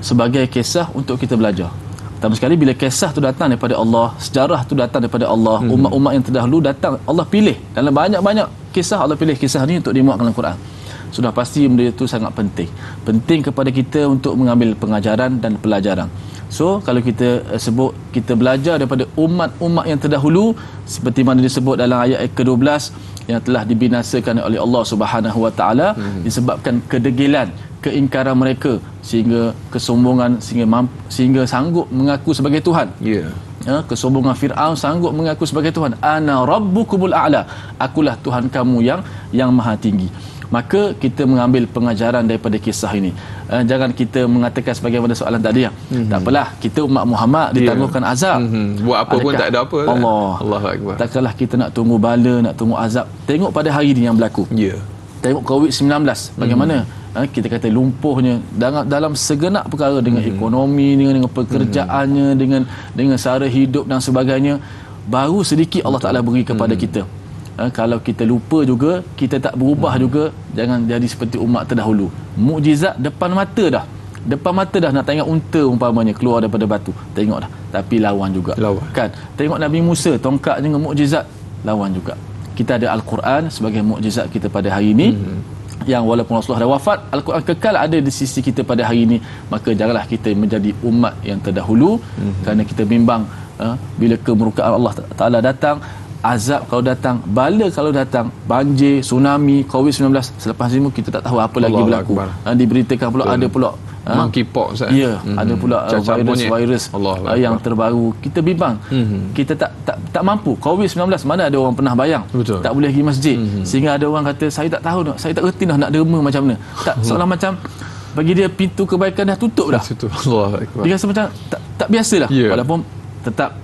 [SPEAKER 2] sebagai kisah untuk kita belajar. Pertama sekali, bila kisah tu datang daripada Allah, sejarah tu datang daripada Allah, umat-umat yang terdahulu datang, Allah pilih dalam banyak-banyak kisah, Allah pilih kisah ni untuk dimuatkan dalam Quran. Sudah pasti benda itu sangat penting kepada kita untuk mengambil pengajaran dan pelajaran. So kalau kita sebut kita belajar daripada umat-umat yang terdahulu, seperti mana disebut dalam ayat ke-12, yang telah dibinasakan oleh Allah Subhanahu Wa Taala disebabkan kedegilan, keingkaran mereka, sehingga kesombongan, sehingga sanggup mengaku sebagai Tuhan. Kesombongan Fir'aun sanggup mengaku sebagai Tuhan. Ana rabbukumul a'la, akulah Tuhan kamu yang maha tinggi. Maka kita mengambil pengajaran daripada kisah ini. Jangan kita mengatakan sebagaimana soalan tadi, tak apalah, kita umat Muhammad ditangguhkan azab.
[SPEAKER 1] Buat apa pun tak ada apa.
[SPEAKER 2] Allahu Akbar. Takkanlah kita nak tunggu bala, nak tunggu azab. Tengok pada hari ini yang berlaku. Tengok COVID-19 bagaimana kita kata lumpuhnya dalam segenap perkara, dengan ekonomi, dengan pekerjaannya, dengan sara hidup dan sebagainya. Baru sedikit Allah Ta'ala beri kepada kita. Kalau kita lupa juga, kita tak berubah juga, jangan jadi seperti umat terdahulu. Mukjizat depan mata dah nak tengok unta umpamanya keluar daripada batu, tengok dah, tapi lawan juga. Kan, tengok Nabi Musa, tongkat dengan mukjizat, lawan juga. Kita ada Al-Quran sebagai mukjizat kita pada hari ini, yang walaupun Rasulullah dah wafat, Al-Quran kekal ada di sisi kita pada hari ini. Maka janganlah kita menjadi umat yang terdahulu, kerana kita bimbang bila kemurkaan Allah Ta'ala datang, azab kalau datang, bala kalau datang, banjir, tsunami, COVID-19, selepas ini kita tak tahu apa lagi berlaku. Diberitakan pula ada pula
[SPEAKER 1] monkeypox.
[SPEAKER 2] Ya, ada pula virus yang terbaru. Kita bimbang. Kita tak mampu. COVID-19 mana ada orang pernah bayang.
[SPEAKER 1] Betul.
[SPEAKER 2] Tak boleh pergi masjid. Sehingga ada orang kata saya tak tahu dah, saya tak reti dah nak derma macam mana. Tak, seolah macam bagi dia pintu kebaikan dah tutup dah. Dia rasa macam tak biasalah. Walaupun tetap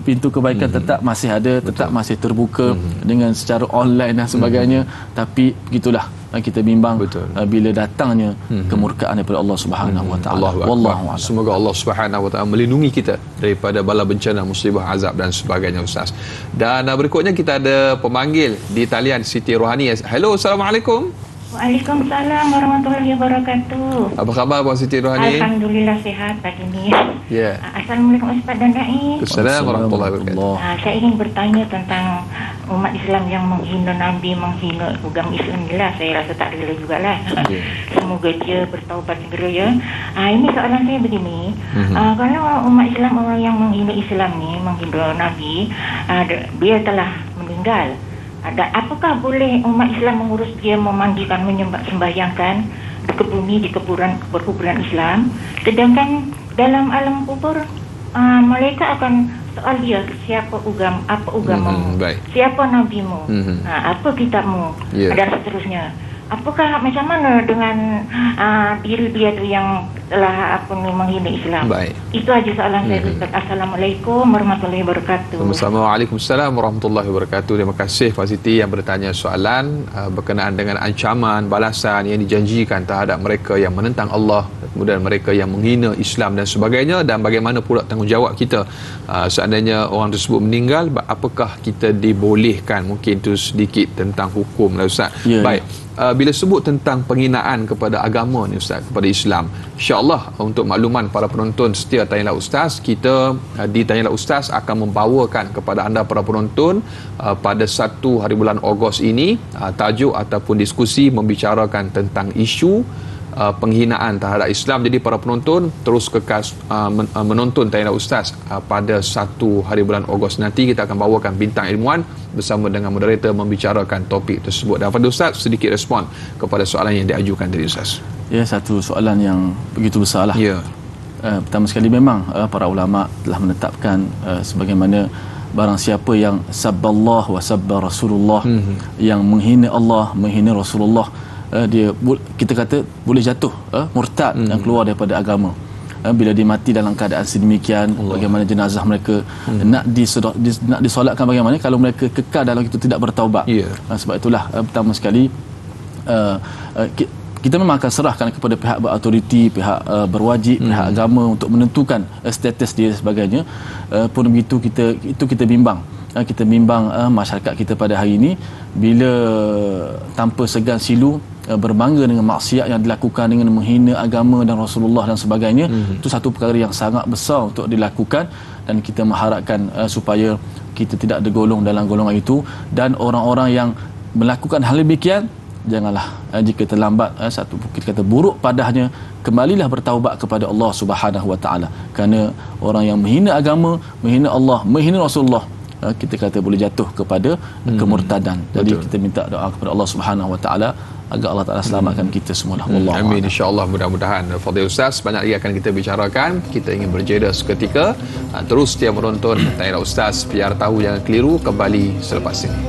[SPEAKER 2] pintu kebaikan tetap masih ada, tetap masih terbuka dengan secara online dan sebagainya, tapi begitulah kita bimbang bila datangnya kemurkaan daripada Allah Subhanahu Wa Taala. Wallahu a'lam.
[SPEAKER 1] Semoga Allah Subhanahu Wa Taala melindungi kita daripada bala bencana, musibah, azab dan sebagainya, Ustaz. Dan berikutnya kita ada pemanggil di talian, Siti Rohani. Hello, Assalamualaikum.
[SPEAKER 6] Waalaikumsalam warahmatullahi wabarakatuh.
[SPEAKER 1] Apa khabar Puan Siti Rohani?
[SPEAKER 6] Alhamdulillah sihat pagi ni.
[SPEAKER 1] Ya.
[SPEAKER 6] Assalamualaikum Ustaz dan Da'i.
[SPEAKER 1] Assalamualaikum warahmatullahi wabarakatuh.
[SPEAKER 6] Saya ingin bertanya tentang umat Islam yang menghina Nabi, menghina agama Islam ni lah. Saya rasa tak rela jugalah. Semoga dia bertaubat segera ya. Ini soalan saya begini. Kalau umat Islam, orang yang menghina Islam ni, menghina Nabi, dia telah meninggal. Apakah boleh umat Islam mengurus dia, memandikan, sembahyangkan ke bumi di perkuburan Islam, sedangkan dalam alam kubur mereka akan soal dia, siapa agamamu, siapa nabimu, apa kitabmu, dan seterusnya. Apakah macam mana dengan diri dia tu yang telah menghina Islam? Itu aja soalan saya, Ustaz. Assalamualaikum warahmatullahi wabarakatuh.
[SPEAKER 1] Waalaikumsalam warahmatullahi wabarakatuh. Terima kasih Puan Siti yang bertanya soalan berkenaan dengan ancaman, balasan yang dijanjikan terhadap mereka yang menentang Allah, kemudian mereka yang menghina Islam dan sebagainya, dan bagaimana pula tanggungjawab kita seandainya orang tersebut meninggal, apakah kita dibolehkan, mungkin tu sedikit tentang hukum lah Ustaz. Baik. Bila sebut tentang penghinaan kepada agama ni Ustaz, kepada Islam, insya-Allah untuk makluman para penonton setia Tanyalah Ustaz, kita di Tanyalah Ustaz akan membawakan kepada anda para penonton pada 1 hari bulan Ogos ini tajuk ataupun diskusi membicarakan tentang isu penghinaan terhadap Islam. Jadi para penonton terus kekal menonton Tanyalah Ustaz pada 1 hari bulan Ogos nanti. Kita akan bawakan bintang ilmuwan bersama dengan moderator membicarakan topik tersebut. Dan pada Ustaz sedikit respon kepada soalan yang diajukan tadi Ustaz. Ya, satu soalan yang begitu besarlah. Ya. Pertama sekali memang para ulama telah menetapkan sebagaimana barang siapa yang sabballah wa sabba Rasulullah, yang menghina Allah, menghina Rasulullah, dia kita kata boleh jatuh murtad dan keluar daripada agama. Bila dia mati dalam keadaan sedemikian, bagaimana jenazah mereka nak disolatkan, bagaimana kalau mereka kekal dalam itu tidak bertaubat. Sebab itulah pertama sekali kita memang akan serahkan kepada pihak berautoriti, pihak berwajib, pihak agama untuk menentukan status dia dan sebagainya. Pun begitu kita bimbang. Kita bimbang masyarakat kita pada hari ini bila tanpa segan silu berbangga dengan maksiat yang dilakukan dengan menghina agama dan Rasulullah dan sebagainya. Itu satu perkara yang sangat besar untuk dilakukan, dan kita mengharapkan supaya kita tidak tergolong dalam golongan itu. Dan orang-orang yang melakukan hal demikian, janganlah jika terlambat satu kita kata buruk padahnya, kembalilah bertaubat kepada Allah Subhanahu Wa Taala. Kerana orang yang menghina agama, menghina Allah, menghina Rasulullah, kita kata boleh jatuh kepada kemurtadan. Jadi kita minta doa kepada Allah Subhanahu Wa Taala agar Allah Taala selamatkan kita semua. Amin, insya-Allah. Mudah-mudahan Fadil Ustaz, banyak lagi akan kita bicarakan. Kita ingin berjeda seketika. Terus setia menonton Tanyalah Ustaz, biar tahu jangan keliru, kembali selepas ini.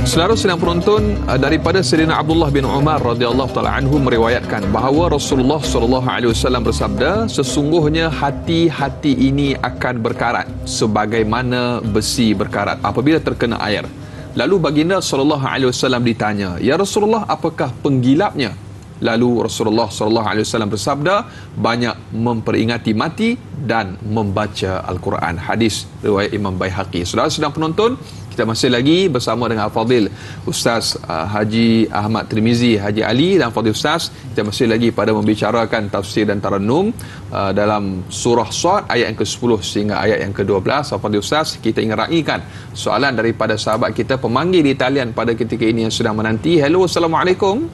[SPEAKER 1] Saudara sedang penonton, daripada Sayyidina Abdullah bin Umar radhiyallahu taala anhu meriwayatkan bahawa Rasulullah sallallahu alaihi wasallam bersabda, sesungguhnya hati-hati ini akan berkarat sebagaimana besi berkarat apabila terkena air. Lalu baginda sallallahu alaihi wasallam ditanya, "Ya Rasulullah, apakah penggilapnya?" Lalu Rasulullah SAW bersabda, banyak memperingati mati dan membaca Al-Quran. Hadis riwayat Imam Baihaqi. Saudara sedang penonton, kita masih lagi bersama dengan Al-Fadhil Ustaz Haji Ahmad Tirmizi Haji Ali dan Fadhil Ustaz. Kita masih lagi pada membicarakan tafsir dan tarannum dalam surah Sad ayat yang ke-10 sehingga ayat yang ke-12. Fadhil Ustaz, kita ingin raikan soalan daripada sahabat kita pemanggil di talian pada ketika ini yang sedang menanti. Hello, Assalamualaikum.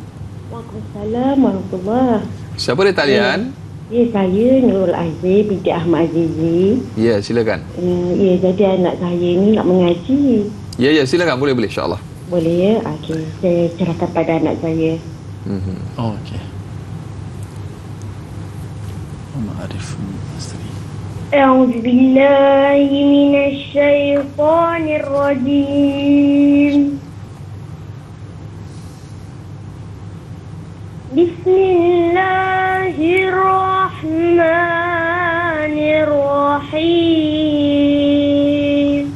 [SPEAKER 7] Waalaikumsalam warahmatullahi.
[SPEAKER 1] Siapa di talian?
[SPEAKER 7] Ya, saya Nurul Aziz binti Ahmad Azizi.
[SPEAKER 1] Ya, silakan.
[SPEAKER 7] Ya, jadi anak saya ni nak mengaji.
[SPEAKER 1] Ya, silakan. Boleh, insya-Allah.
[SPEAKER 7] Boleh ya? Okey, saya cerahkan pada anak saya.
[SPEAKER 2] Oh, okey. Ma'arif Astri.
[SPEAKER 7] A'udzu billahi minasy syaithanir rajim. Bismillahirrahmanirrahim.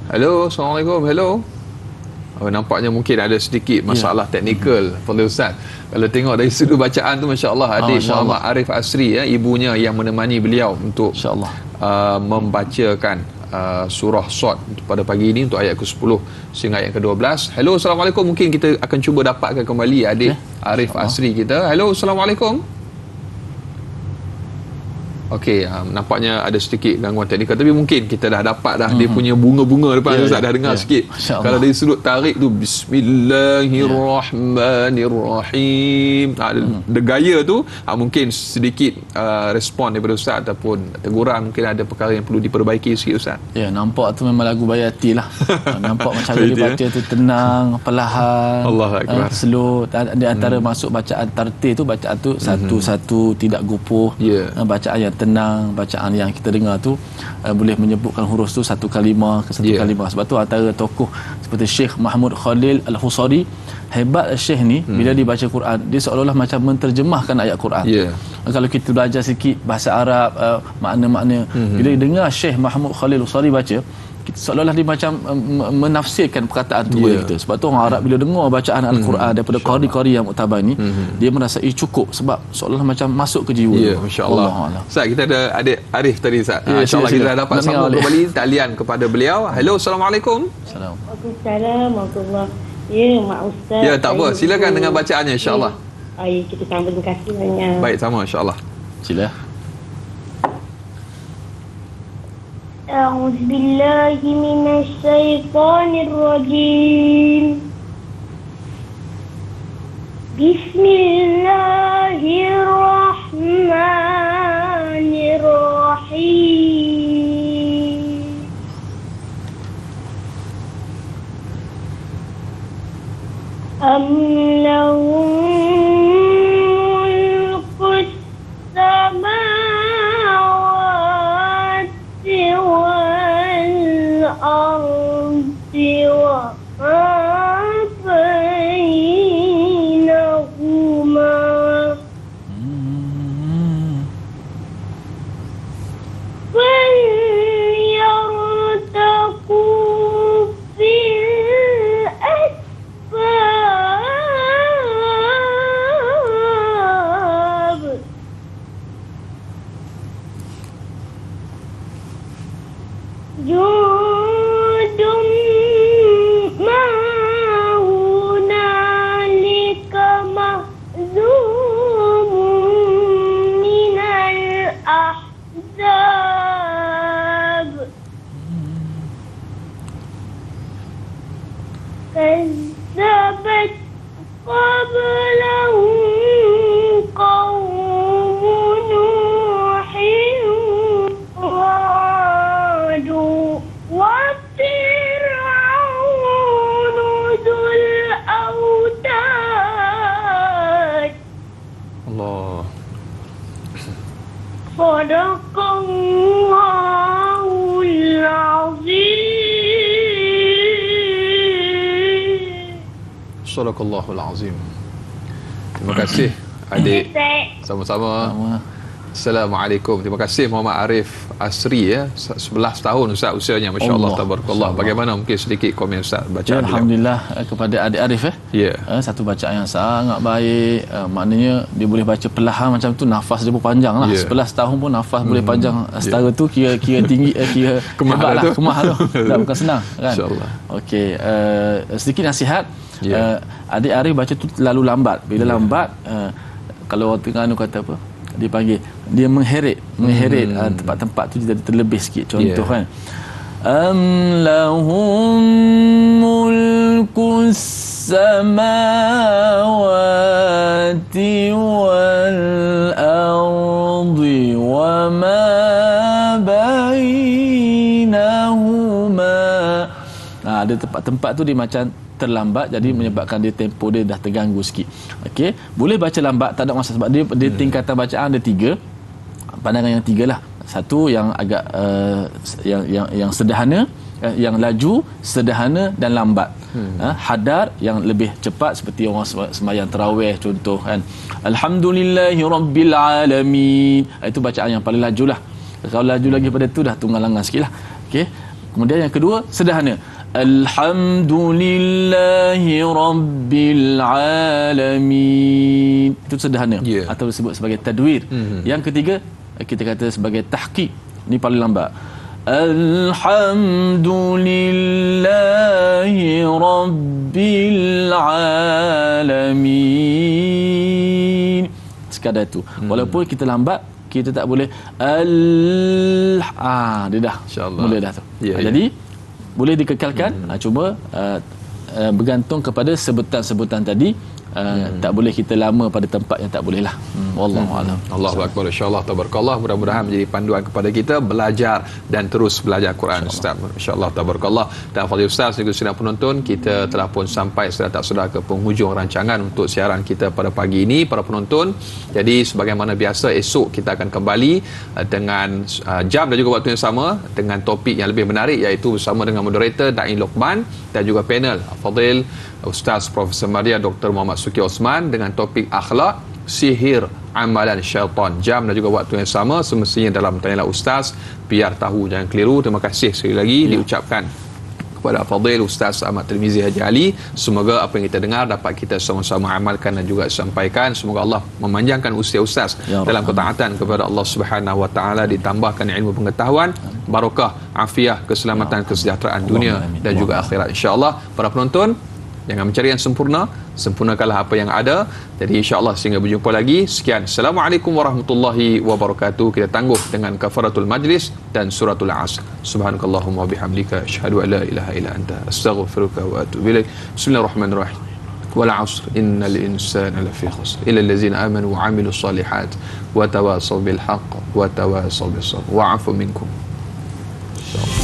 [SPEAKER 1] Hello, Assalamualaikum. Hello. Nampaknya mungkin ada sedikit masalah teknikal, Fadhil Ustaz. Kalau tengok dari sudut bacaan tu, masya-Allah, adik Muhammad Arif Asri, ibunya yang menemani beliau untuk membacakan surah Sad pada pagi ini untuk ayat ke-10 sehingga ayat ke-12. Hello, Assalamualaikum. Mungkin kita akan cuba dapatkan kembali adik Arif Asri kita. Hello, Assalamualaikum. Okey, nampaknya ada sedikit gangguan teknikal, tapi mungkin kita dah dapat dah dia punya bunga-bunga depan Ustaz, dah dengar sikit. Kalau dari sudut tarik tu Bismillahirrahmanirrahim, ada gaya tu, mungkin sedikit respon daripada Ustaz ataupun teguran, mungkin ada perkara yang perlu diperbaiki sikit Ustaz.
[SPEAKER 2] Ya, nampak tu memang lagu Bayati lah. Nampak macam dia baca tu tenang, perlahan, slow. Di antara masuk bacaan tartil tu, bacaan tu satu-satu, tidak gupuh. Bacaan yang tenang, bacaan yang kita dengar tu boleh menyebutkan huruf tu satu kalimah ke satu kalimah. Sebab tu antara tokoh seperti Syekh Mahmud Khalil Al-Husari, hebat Syekh ni bila dia baca Quran, dia seolah-olah macam menterjemahkan ayat Quran. Kalau kita belajar sikit bahasa Arab, makna-makna, bila dengar Syekh Mahmud Khalil Al-Husari baca, seolah-olah dia macam menafsirkan perkataan tu kita. Sebab tu orang Arab bila dengar bacaan Al-Quran daripada qari-qari yang muktabar ni, dia merasai cukup sebab seolah-olah macam masuk ke jiwa.
[SPEAKER 1] Ya, masya-Allah. Ustaz, kita ada adik Arif tadi Ustaz. Insya-Allah kita dah dapat sambung kembali talian kepada beliau. Hello, Assalamualaikum.
[SPEAKER 7] Waalaikumsalam warahmatullahi. Ya, Mak Ustaz.
[SPEAKER 1] Ya, tak apa. Silakan dengan bacaannya insya-Allah.
[SPEAKER 7] Kita sambung, terima kasih banyak.
[SPEAKER 1] Baik, sama insya-Allah.
[SPEAKER 2] Sila.
[SPEAKER 7] أعوذ بالله من الشيطان الرجيم. بسم الله الرحمن الرحيم. أم لهم ملك السماوات والأرض وما بينهما فليرتقوا في الأسباب. جند ما هنالك مهزوم من الأحزاب. كذبت قبلهم قوم نوح وعاد وفرعون ذو الأوتاد.
[SPEAKER 1] Allah.
[SPEAKER 7] صدق الله العظيم.
[SPEAKER 1] Sadaqallahul azim. Terima kasih adik.
[SPEAKER 7] Ustaz.
[SPEAKER 1] Sama-sama. Assalamualaikum. Terima kasih Muhammad Arif Asri ya. 11 tahun Ustaz usianya, masya-Allah, tabarakallah. Bagaimana mungkin sedikit komen Ustaz bacaan beliau?
[SPEAKER 2] Alhamdulillah kepada adik Arif
[SPEAKER 1] Ya.
[SPEAKER 2] satu bacaan yang sangat baik. Maknanya dia boleh baca perlahan macam tu, nafas dia pun panjang lah. 11 tahun pun nafas boleh panjang. Setara tu kira tinggi, kira
[SPEAKER 1] Kemah
[SPEAKER 2] hebat
[SPEAKER 1] lah tu.
[SPEAKER 2] kemah tu. Dah bukan senang kan.
[SPEAKER 1] Insya-Allah.
[SPEAKER 2] Okey, sedikit nasihat. Adik Arif baca tu terlalu lambat. Bila lambat, kalau orang Terengganu kata apa, dia panggil, dia mengheret tempat-tempat tu jadi terlebih sikit. Contoh kan, am lahum mulkus samawati wal ardi wa ma bainahuma. Ada tempat-tempat tu dia macam terlambat, jadi menyebabkan dia tempo dia dah terganggu sikit. Okey, boleh baca lambat, tak ada masalah, sebab dia tingkatan bacaan ada 3. Pandangan yang 3 lah. Satu yang agak yang sederhana, yang laju, sederhana dan lambat. Hadar yang lebih cepat seperti orang sembahyang tarawih contoh kan. Alhamdulillahirabbil alamin. Itu bacaan yang paling laju lah. Kalau laju lagi pada tu dah tunggal-langgang sikitlah. Okey. Kemudian yang kedua sederhana. Alhamdulillahi Rabbil Alamin. Itu sederhana, atau disebut sebagai tadwir. Yang ketiga kita kata sebagai tahqiq. Ini paling lambat. Alhamdulillahi Rabbil Alamin. Sekadar itu. Walaupun kita lambat, kita tak boleh dia dah mula dah tu. Jadi boleh dikekalkan, cuma bergantung kepada sebutan-sebutan tadi. Tak boleh kita lama pada tempat yang tak boleh lah. Wallahu a'lam.
[SPEAKER 1] Allahu akbar, insyaallah, tabarakallah. Mudah-mudahan menjadi panduan kepada kita belajar dan terus belajar Quran, Ustaz. Insyaallah, tabarakallah. Dan fadil Ustaz dan juga penonton, kita telah pun sampai tak saudara ke penghujung rancangan untuk siaran kita pada pagi ini, para penonton. Jadi sebagaimana biasa, esok kita akan kembali dengan jam dan juga waktu yang sama dengan topik yang lebih menarik, iaitu bersama dengan moderator Da'i Luqman dan juga panel Fadil Ustaz Profesor Maria Dr. Muhammad Suki Osman dengan topik akhlak, sihir, amalan syaitan. Jam dan juga waktu yang sama semestinya dalam Tanyalah Ustaz, biar tahu jangan keliru. Terima kasih sekali lagi diucapkan kepada Fadil Ustaz Ahmad Tirmizi Haji Ali. Semoga apa yang kita dengar dapat kita sama-sama amalkan dan juga sampaikan. Semoga Allah memanjangkan usia Ustaz dalam ketaatan kepada Allah Subhanahu Wa Taala, ditambahkan ilmu pengetahuan, barakah, afiah, keselamatan, kesejahteraan dunia dan juga akhirat, insya-Allah. Para penonton, jangan mencari yang sempurna, sempurnakanlah apa yang ada. Jadi insya-Allah sehingga berjumpa lagi. Sekian. Assalamualaikum warahmatullahi wabarakatuh. Kita tangguh dengan kafaratul majlis dan suratul asr. Subhanakallahumma wabihamdika asyhadu an la ilaha illa anta astaghfiruka wa atubu ilaik. Bismillahirrahmanirrahim. Wal 'asr innal insana lafi khusr illa allazina amanu wa 'amilus solihat wa tawasaw bil haqq wa tawasaw bis sabr wa'fu minkum.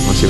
[SPEAKER 1] Masih